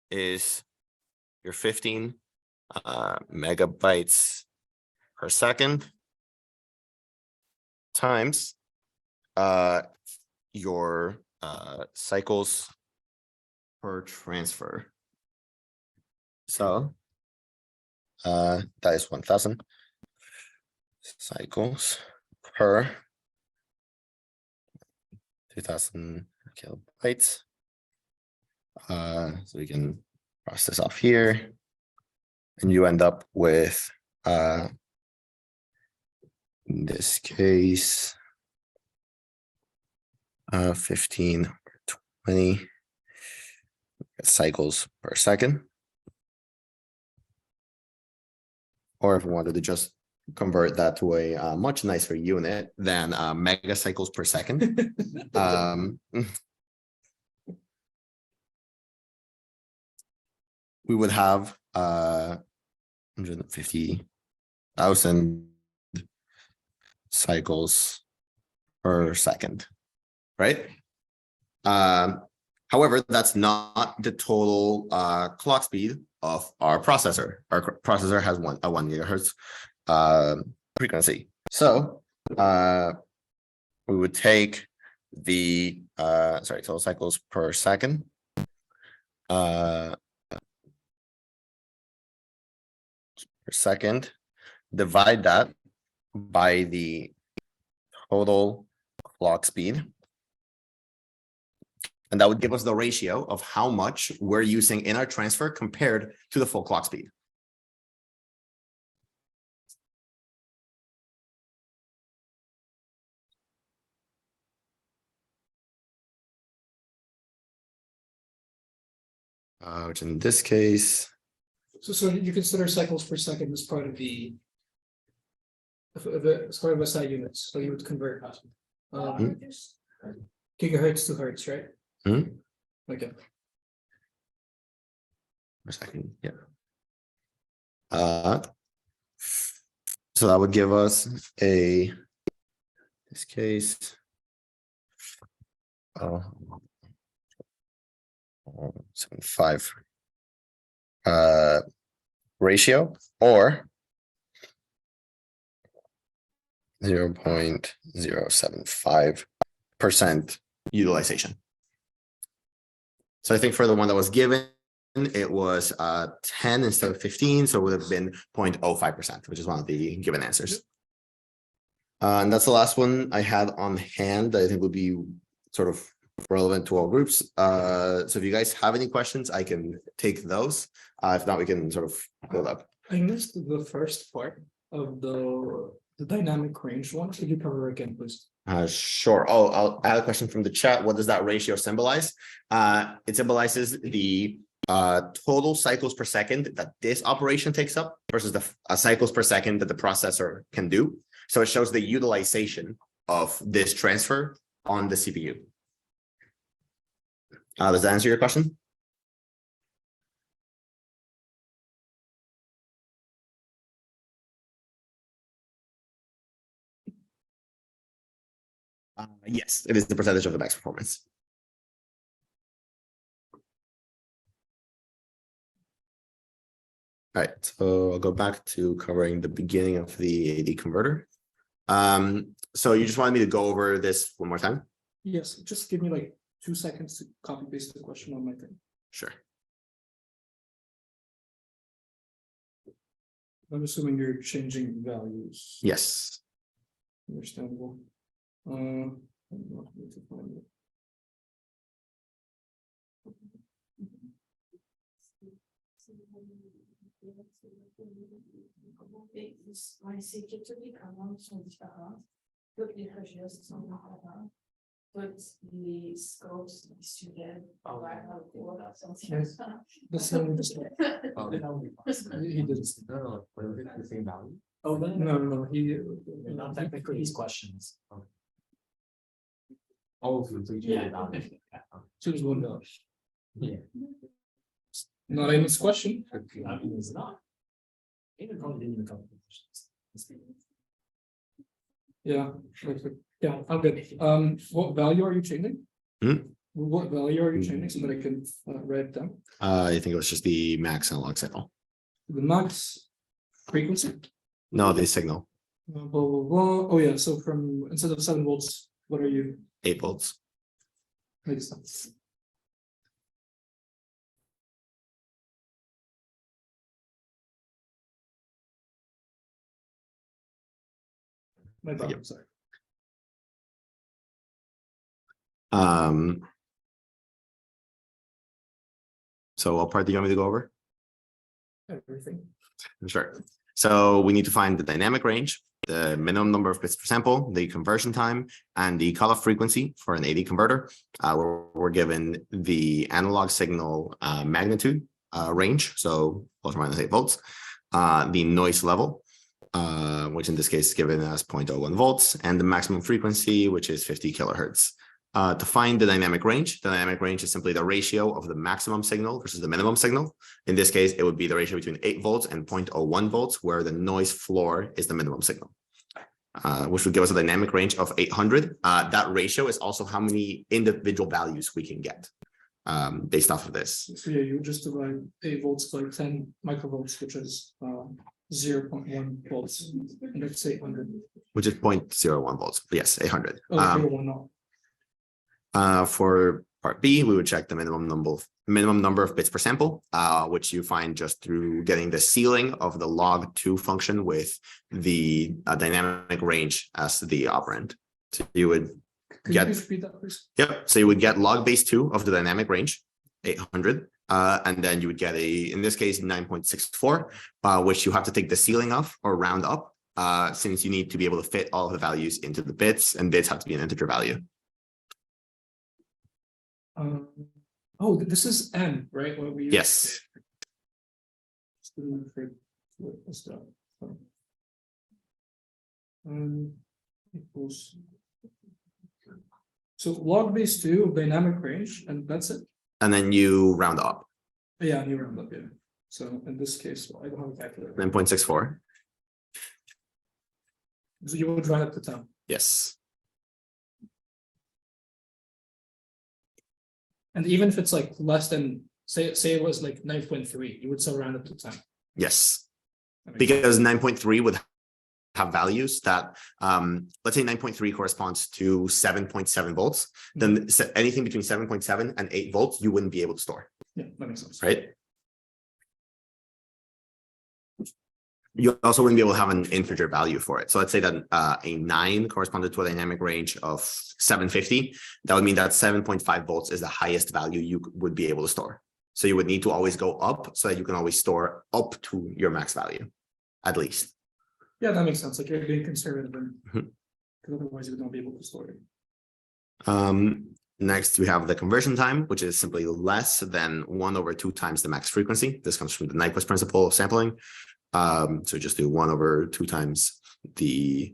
is your 15 megabytes per second times your cycles per transfer. So that is 1000 cycles per 2000 kilobytes. So we can cross this off here, and you end up with in this case 15 or 20 cycles per second. Or if we wanted to just convert that to a much nicer unit than megacycles per second. We would have 150,000 cycles per second, right? However, that's not the total clock speed of our processor. Our processor has a 1 gigahertz frequency. So we would take the total cycles per second. Per second, divide that by the total clock speed. And that would give us the ratio of how much we're using in our transfer compared to the full clock speed. Which in this case, So you consider cycles per second as part of as part of SI units, so you would convert gigahertz to hertz, right? Mhm. Okay. per second, yeah. So that would give us this case. 75 ratio or 0.075% utilization. So I think for the one that was given, it was 10 instead of 15, so it would have been 0.05%, which is one of the given answers. And that's the last one I had on hand that I think would be sort of relevant to all groups. So if you guys have any questions, I can take those. If not, we can sort of build up. I missed the first part of the dynamic range one. Could you cover again, please? Sure. Oh, I'll add a question from the chat. What does that ratio symbolize? It symbolizes the total cycles per second that this operation takes up versus the cycles per second that the processor can do. So it shows the utilization of this transfer on the CPU. Does that answer your question? Yes, it is the percentage of the max performance. All right, so I'll go back to covering the beginning of the AD converter. So you just wanted me to go over this one more time? Yes, just give me like 2 seconds to copy paste the question on my thing. Sure. I'm assuming you're changing values. Yes. Understandable. The same, just like, he did. Oh, no, he. Not technically these questions. Choose one dollar. Yeah. Not in this question. I mean, it's not. Even probably didn't even come. Yeah, yeah, I'm good. What value are you changing? What value are you changing so that I can write it down? I think it was just the max analog signal. The max frequency? No, the signal. Blah, blah, blah. Oh yeah, so from instead of 7 volts, what are you? 8 volts. Makes sense. My bad, Yep. sorry. So what part do you want me to go over? Everything. Sure. So we need to find the dynamic range, the minimum number of bits per sample, the conversion time, and the cutoff frequency for an AD converter. We're given the analog signal magnitude range, so plus or minus 8 volts, the noise level, which in this case is given as 0.01 volts, and the maximum frequency, which is 50 kilohertz. To find the dynamic range is simply the ratio of the maximum signal versus the minimum signal. In this case, it would be the ratio between 8 volts and 0.01 volts, where the noise floor is the minimum signal, which would give us a dynamic range of 800. That ratio is also how many individual values we can get based off of this. So yeah, you would just divide 8 volts by 10 microvolts, which is 0.1 volts, and that's 800. Which is 0.01 volts. Yes, 800. Oh, 0.1, no. For part B, we would check the minimum number of bits per sample, which you find just through getting the ceiling of the log2 function with the dynamic range as the operand. So you would Could get, you please repeat that, please? yep. So you would get log base 2 of the dynamic range, 800, and then you would get in this case, 9.64, which you have to take the ceiling of or round up, since you need to be able to fit all of the values into the bits, and bits have to be an integer value. Oh, this is N, right? What we use? Yes. Equals. So log base 2 dynamic range, and that's it. And then you round up, Yeah, new round up, yeah. So in this case, I don't have a calculator. 9.64. So you would round up to 10. Yes. And even if it's like less than, say it was like 9.3, you would still round up to 10. Yes. That makes Because 9.3 would have values that, let's say 9.3 corresponds to 7.7 volts, then anything between 7.7 and 8 volts, you wouldn't be able to store, Yeah, that makes sense. right? You also wouldn't be able to have an integer value for it. So let's say that a 9 corresponded to a dynamic range of 750. That would mean that 7.5 volts is the highest value you would be able to store. So you would need to always go up so that you can always store up to your max value, at least. Yeah, that makes sense. Like you're being conservative, Mhm. because otherwise you would not be able to store it. Next, we have the conversion time, which is simply less than 1/2 times the max frequency. This comes from the Nyquist principle of sampling. So just do 1/2 times the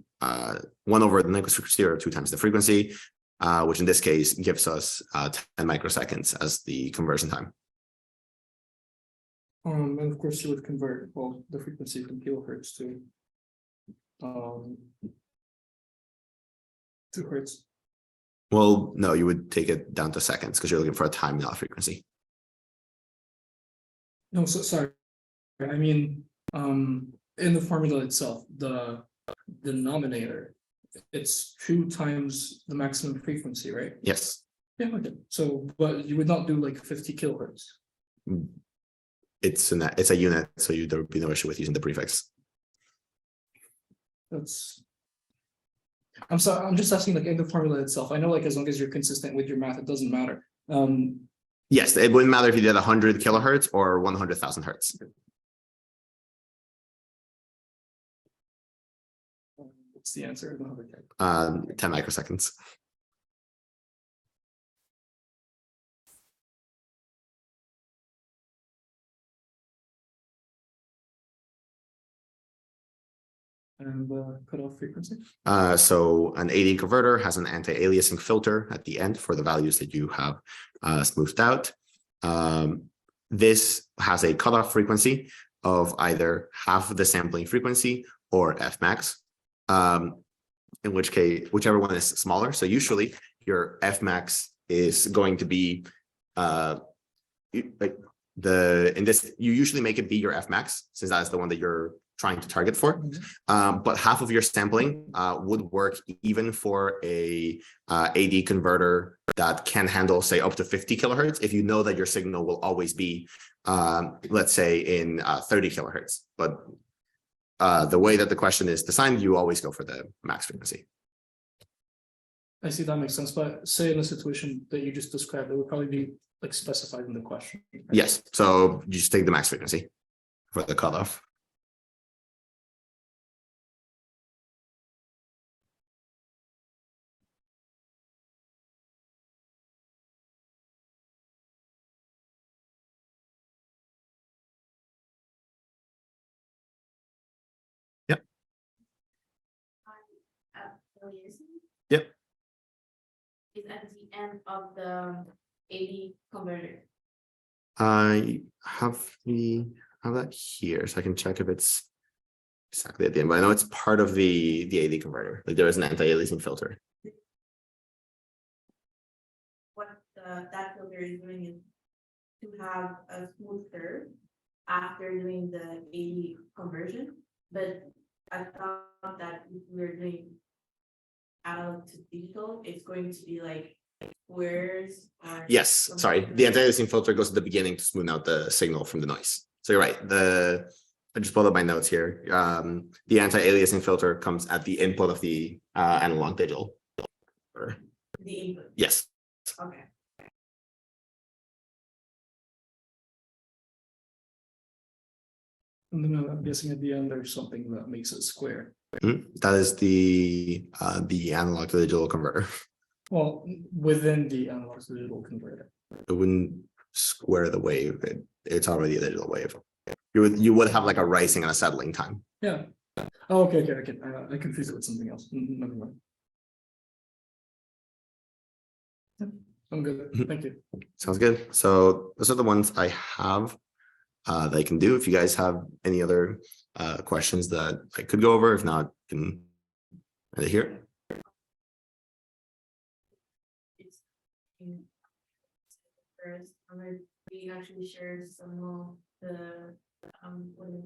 1/the Nyquist frequency, or 2 times the frequency, which in this case gives us 10 microseconds as the conversion time. And of course you would convert the frequency from kilohertz to hertz. Well, no, you would take it down to seconds because you're looking for a time, not a frequency. No, so sorry. I mean, in the formula itself, the denominator, it's 2 times the maximum frequency, right? Yes. Yeah, okay. So, but you would not do like 50 kilohertz. It's a unit, so there would be no issue with using the prefix. I'm sorry, I'm just asking like in the formula itself. I know like as long as you're consistent with your math, it doesn't matter. Yes, it wouldn't matter if you did 100 kilohertz or 100,000 hertz. What's the answer? I don't have a calculator. 10 microseconds. And cutoff frequency. So an AD converter has an anti-aliasing filter at the end for the values that you have smoothed out. This has a cutoff frequency of either half of the sampling frequency or Fmax, in which case, whichever one is smaller. So usually your Fmax is going to be you usually make it be your Fmax, since that's the one that you're trying to target for. But half of your sampling would work even for a AD converter that can handle, say, up to 50 kilohertz, if you know that your signal will always be, let's say, in 30 kilohertz. But the way that the question is designed, you always go for the max frequency. I see, that makes sense. But say in the situation that you just described, it would probably be like specified in the question. Right? Yes. So you just take the max frequency for the cutoff. aliasing Yep. is at the end of the AD converter. I have that here, so I can check if it's exactly at the end, but I know it's part of the AD converter. Like there is an anti-aliasing filter. What that filter is doing is to have a smooth curve after doing the AD conversion, but I thought that if we're doing analog to digital, it's going to be like squares. Or Yes, sorry. The anti-aliasing filter goes at the beginning to smooth out the signal from the noise. So you're right. I just pulled up my notes here. The anti-aliasing filter comes at the input of the analog digital. the input. Yes. Okay. And then I'm guessing at the end, there's something that makes it square. That is the analog to digital converter. Well, within the analog to digital converter. It wouldn't square the wave. It's already a digital wave. You would have like a rising and a settling time. Yeah. Oh, okay. I confused it with something else. Never mind. Yep, I'm good. Thank you. Sounds good. So those are the ones I have that I can do. If you guys have any other questions that I could go over, if not, can end it here. First, I'm gonna be actually share some of the what is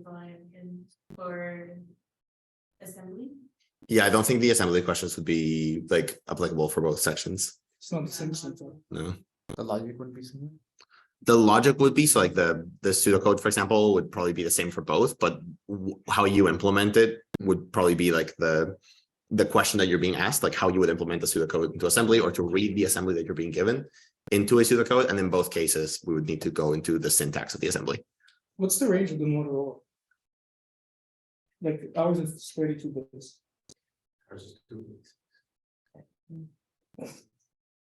and for assembly. Yeah, I don't think the assembly questions would be like applicable for both sections. It's not the same center. No. The logic would be similar. The logic would be so like the pseudocode, for example, would probably be the same for both, but how you implement it would probably be like the question that you're being asked, like how you would implement the pseudocode into assembly or to read the assembly that you're being given into a pseudocode. And in both cases, we would need to go into the syntax of the assembly. What's the range of the Motorola? Like ours is 32 bits. Ours is 2 weeks.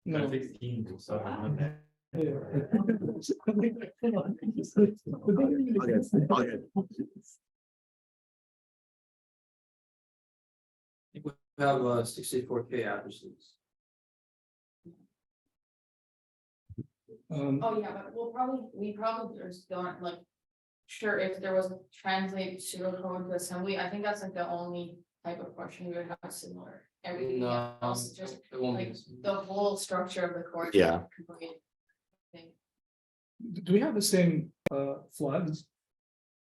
No. 16, so I'm on that. Yeah. We have 64K addresses. Oh, yeah, but we probably just don't like. Sure, if there was a translate pseudocode to assembly, I think that's like the only type of question we would have similar. Everything No, else, just it won't be. like the whole structure of the course. Yeah. Do we have the same flags?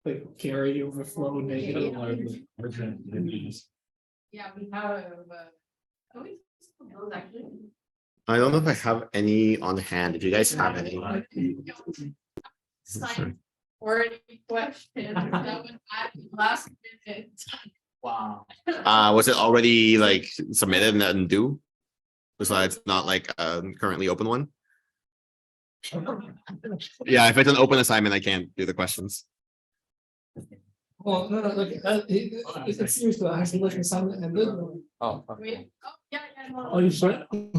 Like carry, overflow, negative? Yeah, we have, oh, we those actually. I don't know if I have any on hand. If you guys have any. Sign or any questions that would add last minute. Wow. Was it already like submitted and due? So it's not like a currently open one. Yeah, if it's an open assignment, I can't do the questions. Well, no, like it's serious though. I have to look at something and then. Oh. Wait, oh, yeah, no. Oh, you sure? No.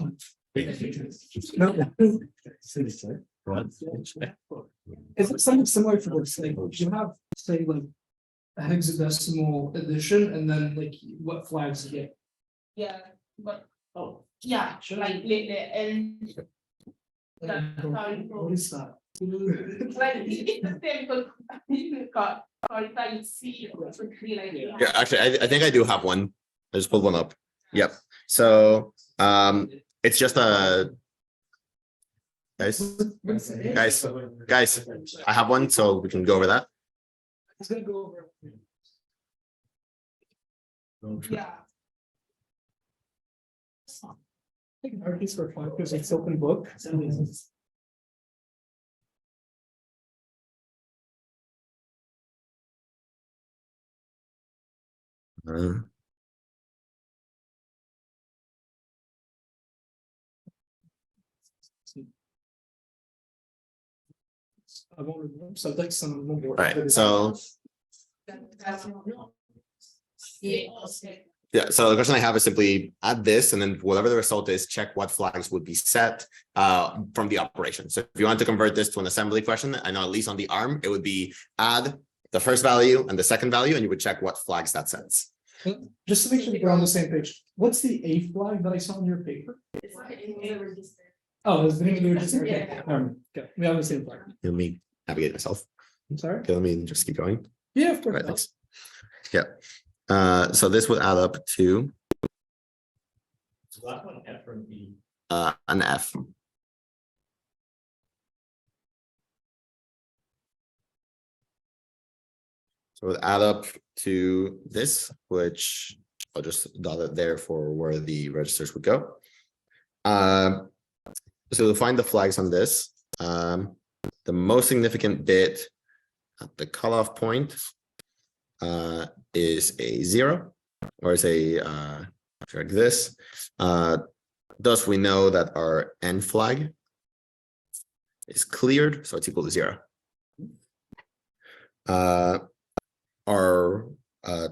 Is it something similar to this? Like, you have, say, like a hexadecimal addition, and then like what flags you get? Yeah, but, Oh, yeah, like the end. That's how you go. what is that? Like, it's the same, but you got, or if I see, it's really like. Yeah, actually, I think I do have one. I just pulled one up. Yep. So it's just a guys, I have one, so we can go over that. It's gonna go over. Yeah. I think artists for fun because it's open book. I won't remember, so like some. All right, so yeah, so the question I have is simply add this, and then whatever the result is, check what flags would be set from the operation. So if you want to convert this to an assembly question, I know at least on the ARM, it would be add the first value and the second value, and you would check what flags that sets. Just to make sure we're on the same page, what's the A flag that I saw in your paper? It's not in the register. Oh, it's the name of the register. Okay, Yeah. okay, we have the same flag. Let me navigate myself. I'm sorry. Okay, let me just keep going. Yeah, of course. Right, thanks. Yeah. So this would add up to So that one F from E. an F. So it would add up to this, which I'll just dot it there for where the registers would go. So to find the flags on this, the most significant bit at the cutoff point is a 0, or is a like this. Thus, we know that our N flag is cleared, so it's equal to 0. Our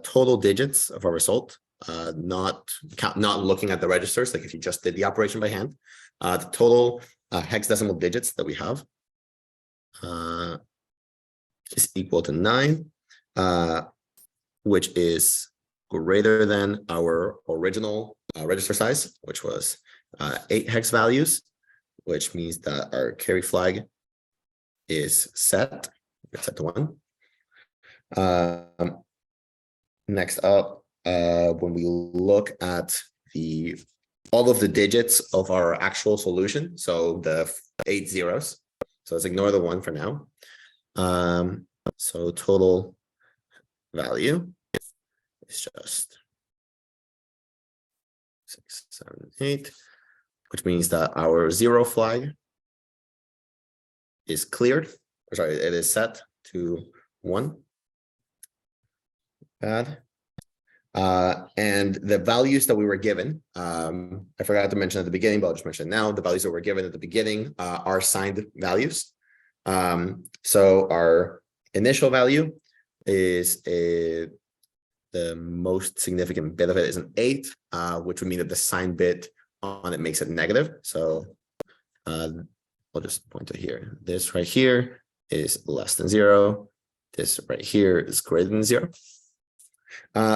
total digits of our result, not looking at the registers, like if you just did the operation by hand, the total hexadecimal digits that we have is equal to 9, which is greater than our original register size, which was 8 hex values, which means that our carry flag is set. It's set to 1. Next up, when we look at all of the digits of our actual solution, so the 8 zeros, so let's ignore the 1 for now. So total value is just 6, 7, 8, which means that our 0 flag is cleared, or sorry, it is set to 1. Bad. And the values that we were given, I forgot to mention at the beginning, but I'll just mention now, the values that were given at the beginning are signed values. So our initial value is the most significant bit of it is an 8, which would mean that the sign bit on it makes it negative. So I'll just point to here. This right here is less than 0. This right here is greater than 0.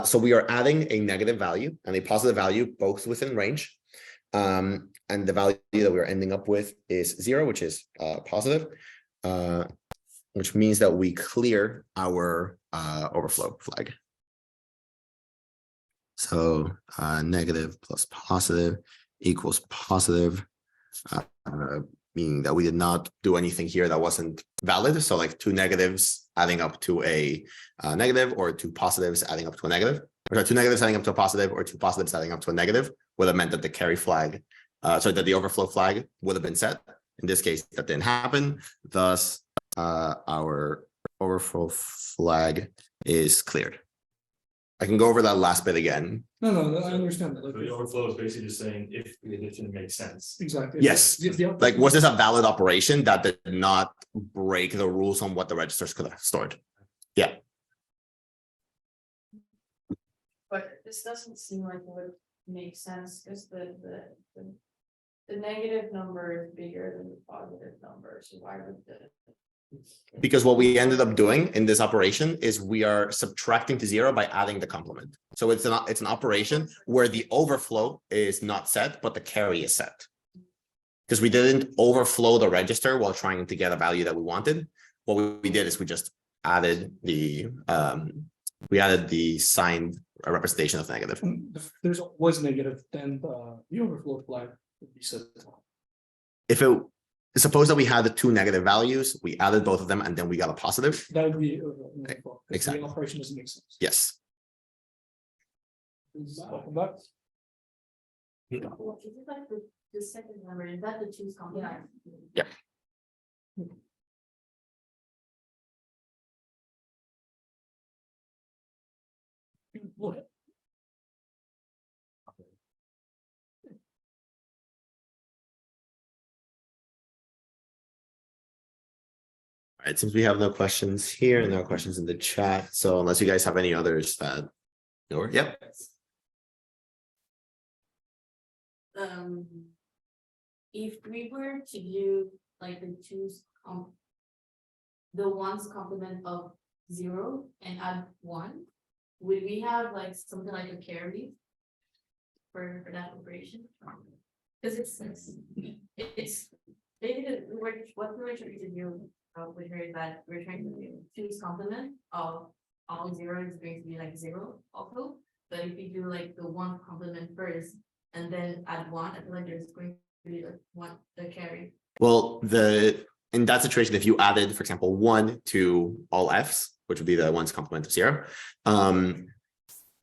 So we are adding a negative value and a positive value, both within range. And the value that we're ending up with is 0, which is positive, which means that we clear our overflow flag. So negative plus positive equals positive, meaning that we did not do anything here that wasn't valid. So like 2 negatives adding up to a negative, or 2 positives adding up to a negative, or sorry, 2 negatives adding up to a positive, or 2 positives adding up to a negative would have meant that the carry flag, so that the overflow flag would have been set. In this case, that didn't happen. Thus, our overflow flag is cleared. I can go over that last bit again. No, I understand that. So the overflow is basically just saying if the addition makes sense. Exactly. Yes. Like, was this a valid operation that did not break the rules on what the registers could have stored? Yeah. But this doesn't seem like it would make sense, because the negative number is bigger than the positive number, so why would Because what we ended up doing in this operation is we are subtracting to 0 by adding the complement. So it's an operation where the overflow is not set, but the carry is set. Because we didn't overflow the register while trying to get a value that we wanted. What we did is we just added the signed representation of negative. If there's was negative, then the overflow flag would be set. If it suppose that we had the 2 negative values, we added both of them, and then we got a positive. That would be Exactly. The operation doesn't make sense. Yes. But Is it like the second number, is that the 2's complement? Yeah. All right, since we have no questions here and no questions in the chat, so unless you guys have any others that, yep. If we were to do like the 1's complement of 0 and add 1, would we have like something like a carry? For that operation? Cause it's basically, what we're trying to do with her is that we're trying to do choose complement of all zero is going to be like zero also. But if you do like the one complement first and then add one, I feel like there's going to be like one, the carry. Well, in that situation, if you added, for example, 1 to all Fs, which would be the one's complement of 0,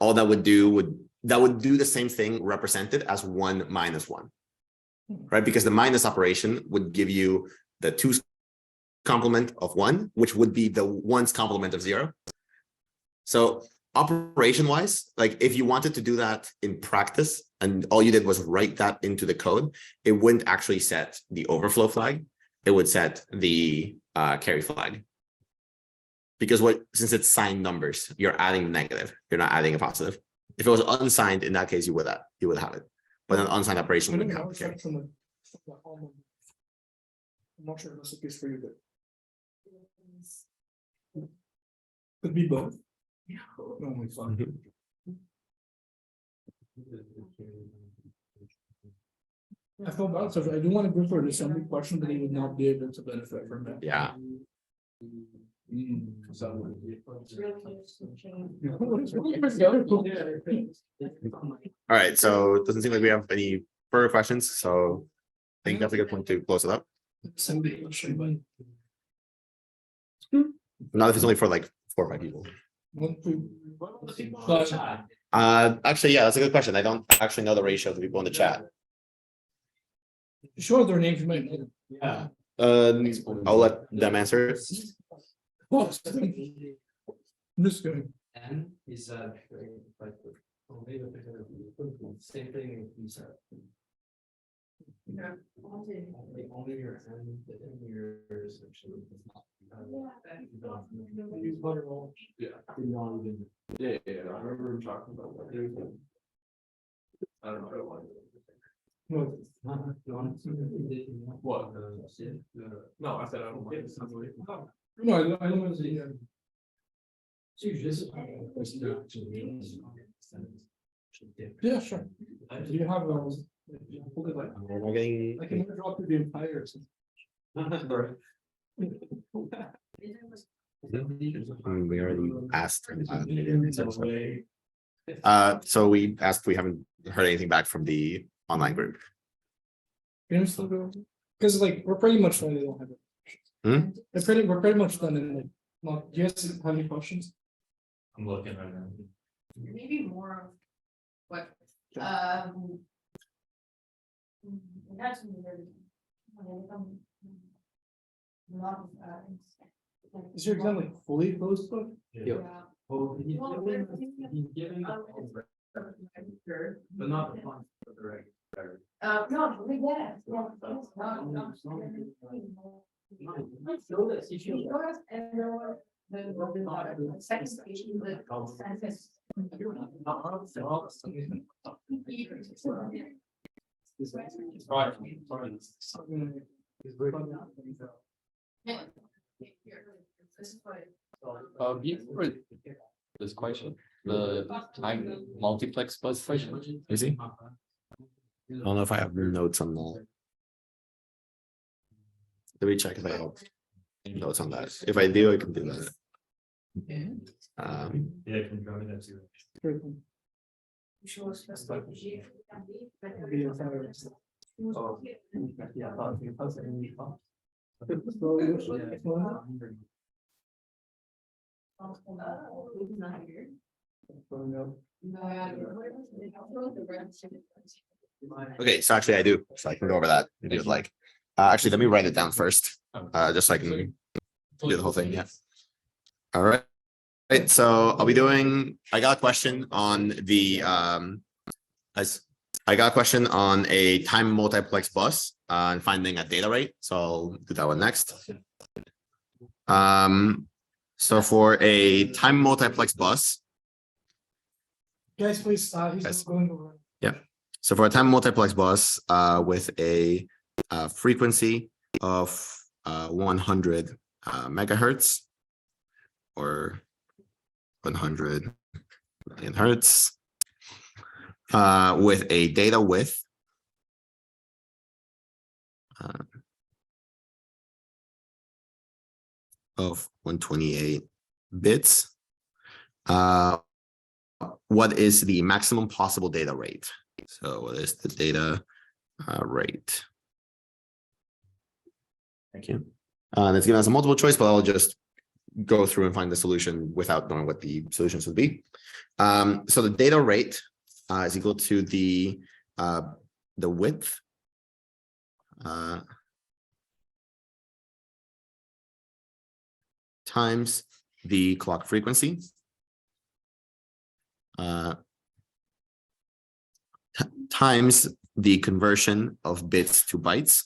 all that would do the same thing represented as 1 minus 1, right? Because the minus operation would give you the 2's complement of 1, which would be the 1's complement of 0. So operation wise, like if you wanted to do that in practice and all you did was write that into the code, it wouldn't actually set the overflow flag. It would set the carry flag. Because since it's signed numbers, you're adding negative, you're not adding a positive. If it was unsigned, in that case, you would have it. But an unsigned operation wouldn't have the carry. I'm not sure if that's the case for you, but could be both. Normally fun. I felt bad, so I do want to go for an assembly question, but he would not be able to benefit from it. Yeah. All right, so it doesn't seem like we have any further questions, so I think that's a good point to close it up. Assembly question. Not if it's only for like 4 or 5 people. Actually, yeah, that's a good question. I don't actually know the ratio of the people in the chat. Sure, their names might know. Yeah. I'll let them answer it. I'm just kidding. N is like same thing you said. Yeah. Only your N, in yours actually. Use Buttermilk. Yeah, I remember talking about that. I don't know. No, What? No, I said I don't like it. no, I don't want to see. Yeah, sure. Do you have those? Am I getting? I can drop through the entire. We already asked. So we asked. We haven't heard anything back from the online group. Can we still go? Because like we're pretty much done. They don't have it. We're pretty much done. And like, well, do you guys have any questions? I'm looking right now. Maybe more of what, we had some Is your exam like fully closed book? Yeah. Oh, he's giving but not the fun, but the right. no, we get it. The second stage, the census. Before this question, the time multiplex bus question. Is he? I don't know if I have notes on that. Let me check if I have notes on that. If I do, I can do that. Yeah, can you draw me that too? Okay, so actually I do, so I can go over that if you'd like. Actually, let me write it down first, just so I can do the whole thing. Yeah. All right. Right, so I'll be doing. I got a question on the I got a question on a time multiplex bus and finding a data rate. So I'll do that one next. So for a time multiplex bus. Guys, please, he's Yes. going over. Yeah. So for a time multiplex bus with a frequency of 100 megahertz or 100 million hertz. With a data width of 128 bits. What is the maximum possible data rate? So what is the data rate? Thank you. It's given us a multiple choice, but I'll just go through and find the solution without knowing what the solutions would be. So the data rate is equal to the width times the clock frequency times the conversion of bits to bytes,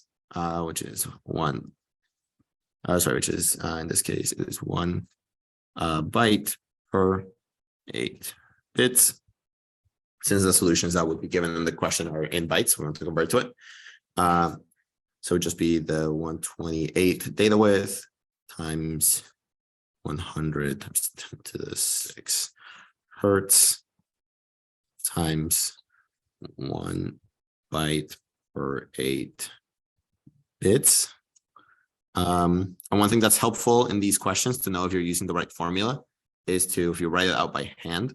which is which is in this case is 1 byte per 8 bits. Since the solutions that would be given in the question are in bytes, we want to convert to it. So it would just be the 128 data width times 100 times 10 to the 6 hertz times 1 byte per 8 bits. And one thing that's helpful in these questions to know if you're using the right formula is to, if you write it out by hand,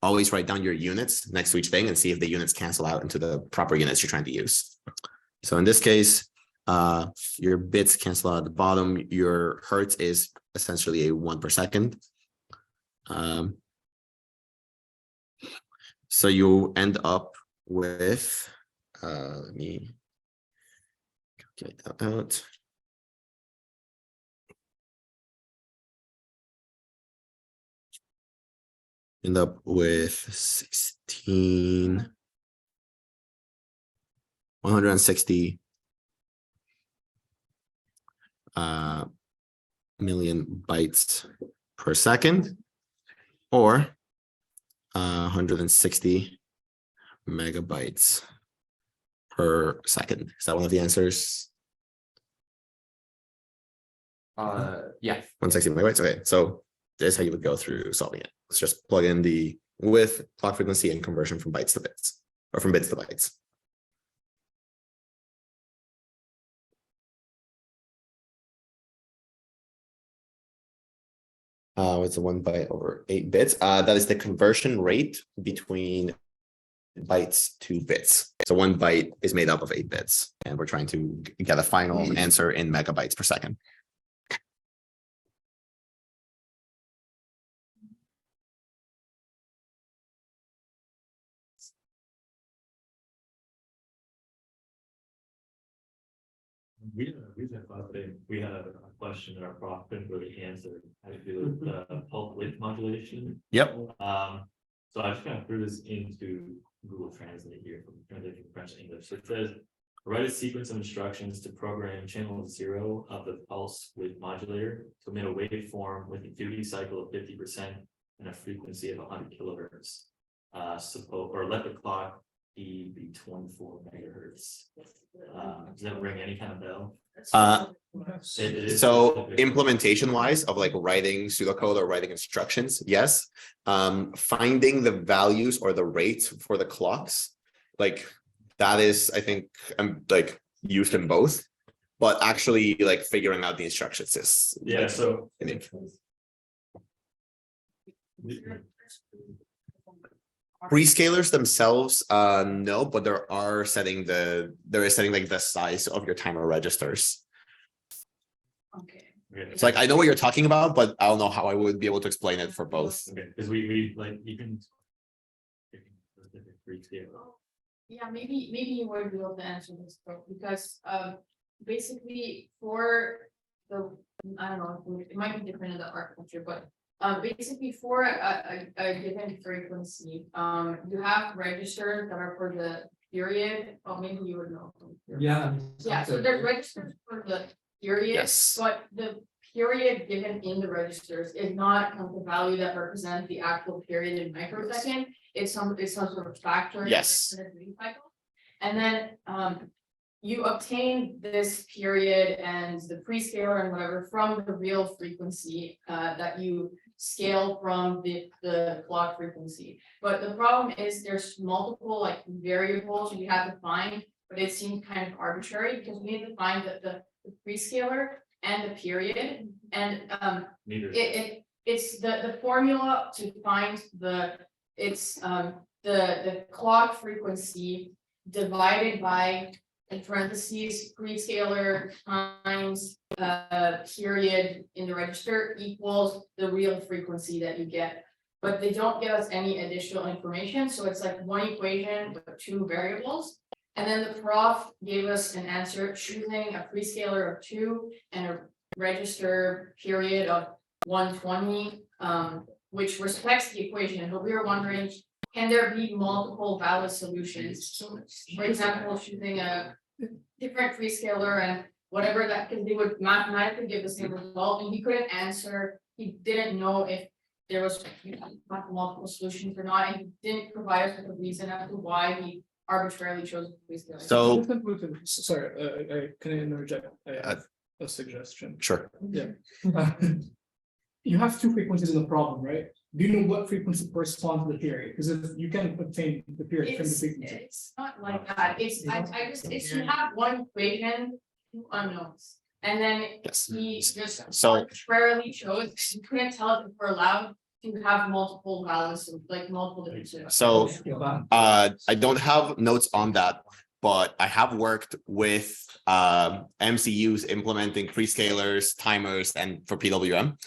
always write down your units next to each thing and see if the units cancel out into the proper units you're trying to use. So in this case, your bits cancel out at the bottom. Your hertz is essentially a 1 per second. So you end up with, let me calculate that out. End up with 160 million bytes per second, or 160 megabytes per second. Is that one of the answers? Yeah. 160 megabytes. Okay, so this is how you would go through solving it. Let's just plug in the width, clock frequency, and conversion from bytes to bits, or from bits to bytes. It's a 1 byte over 8 bits. That is the conversion rate between bytes to bits. So 1 byte is made up of 8 bits, and we're trying to get a final answer in megabytes per second. We had a question in our prof couldn't really answer. How to do with pulse width modulation. Yep. So I just kind of threw this into Google Translate here from translating from French to English. So it says, write a sequence of instructions to program channel 0 of the pulse width modulator to emit a waveform with a duty cycle of 50% and a frequency of 100 kilohertz. Suppose, or let the clock be 24 megahertz. Does that ring any kind of bell? So implementation wise of like writing pseudocode or writing instructions, yes. Finding the values or the rates for the clocks, like that is, I think, like used in both, but actually like figuring out the instructions is Yeah, so prescalers themselves, no, but there is setting like the size of your timer registers. Okay. It's like I know what you're talking about, but I don't know how I would be able to explain it for both. okay, because we like you can Yeah, maybe you would be able to answer this though, because basically for the, I don't know, it might be different in the architecture, but basically for a given frequency, you have registers that are for the period. Oh, maybe you would know. Yeah. Yeah, so there's registers for the period. Yes. But the period given in the registers is not the value that represents the actual period in microsecond. It's some sort of factor. Yes. Cycle. And then you obtain this period and the prescaler and whatever from the real frequency that you scale from the clock frequency. But the problem is there's multiple like variables you have to find, but it seems kind of arbitrary because we need to find the prescaler and the period. And it's the formula to find the clock frequency divided by, in parentheses, prescaler times period in the register equals the real frequency that you get. But they don't give us any additional information, so it's like one equation with two variables. And then the prof gave us an answer choosing a prescaler of 2 and a register period of 120, which respects the equation, but we were wondering, can there be multiple valid solutions? For example, choosing a different prescaler and whatever that, because they would mathematically give the same result, and he couldn't answer, he didn't know if there was multiple solutions or not, and he didn't provide us with a reason as to why he arbitrarily chose a prescaler. So, Sorry, can I interject? I have a suggestion. sure. Yeah. You have two frequencies in the problem, right? Do you know what frequency corresponds to the period? Because if you can obtain the period from the frequency. It's not like that, it's you have one equation, two unknowns. And then Yes. he just So- arbitrarily chose, you couldn't tell if we're allowed to have multiple values, like multiple different. solutions. So I don't have notes on that, but I have worked with MCUs implementing prescalers, timers, and for PWM.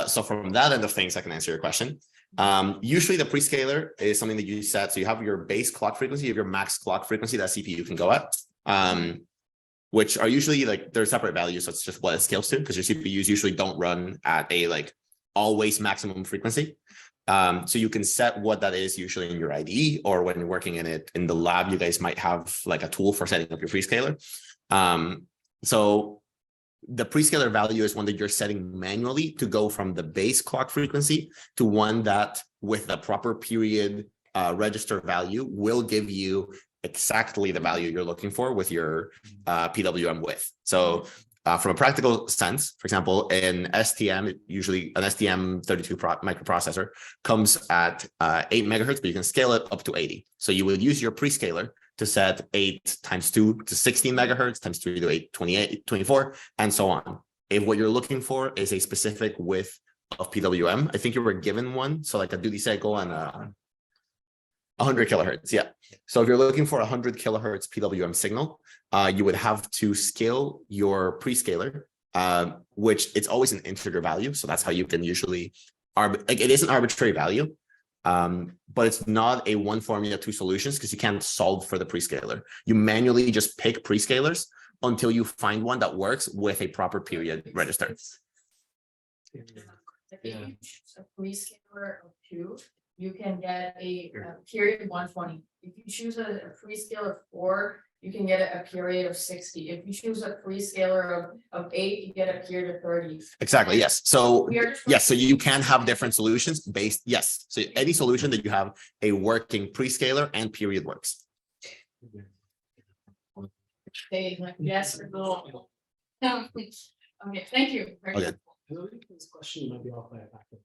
So from that end of things, I can answer your question. Usually the prescaler is something that you set. So you have your base clock frequency, you have your max clock frequency that CPU can go at. Which are usually like they're separate values, so it's just what it scales to, because your CPUs usually don't run at a like always maximum frequency. So you can set what that is usually in your IDE, or when you're working in it in the lab, you guys might have like a tool for setting up your prescaler. So the prescaler value is one that you're setting manually to go from the base clock frequency to one that with the proper period register value will give you exactly the value you're looking for with your PWM width. So from a practical sense, for example, in STM, usually an STM32 microprocessor comes at 8 megahertz, but you can scale it up to 80. So you would use your prescaler to set 8 times 2 to 16 megahertz, times 3 to 8, 28, 24, and so on. If what you're looking for is a specific width of PWM, I think you were given one. So like a duty cycle and 100 kilohertz, yeah. So if you're looking for 100 kilohertz PWM signal, you would have to scale your prescaler, which it's always an integer value. So that's how you can usually, like it is an arbitrary value, but it's not a one formula, two solutions, because you can't solve for the prescaler. You manually just pick prescalers until you find one that works with a proper period register. If you choose a prescaler of 2, you can get a period 120. If you choose a prescaler of 4, you can get a period of 60. If you choose a prescaler of 8, you get a period of 30. Exactly, yes. So Yes, so you can have different solutions based, yes. So any solution that you have a working prescaler and period works. They like yes or no. Okay, thank you. Okay. This question might be off by a factor of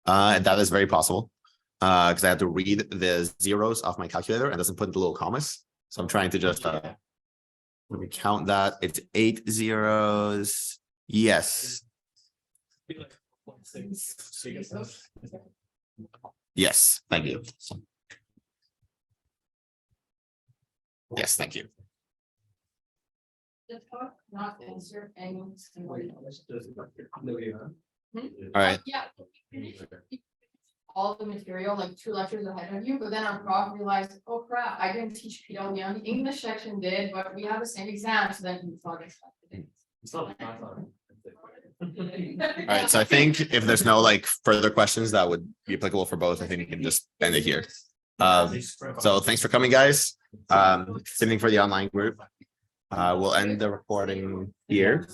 10. That is very possible, because I had to read the zeros off my calculator and doesn't put the little commas. So I'm trying to just let me count that. It's 8 zeros. Yes. Yes, thank you. Yes, thank you. The talk not answer any. All right. Yeah. All the material, like 2 lectures ahead of you, but then our prof realized, oh crap, I didn't teach PWM. The English section did, but we have the same exam, so then he thought it. All right, so I think if there's no like further questions that would be applicable for both, I think we can just end it here. So thanks for coming, guys. Same thing for the online group. We'll end the recording here.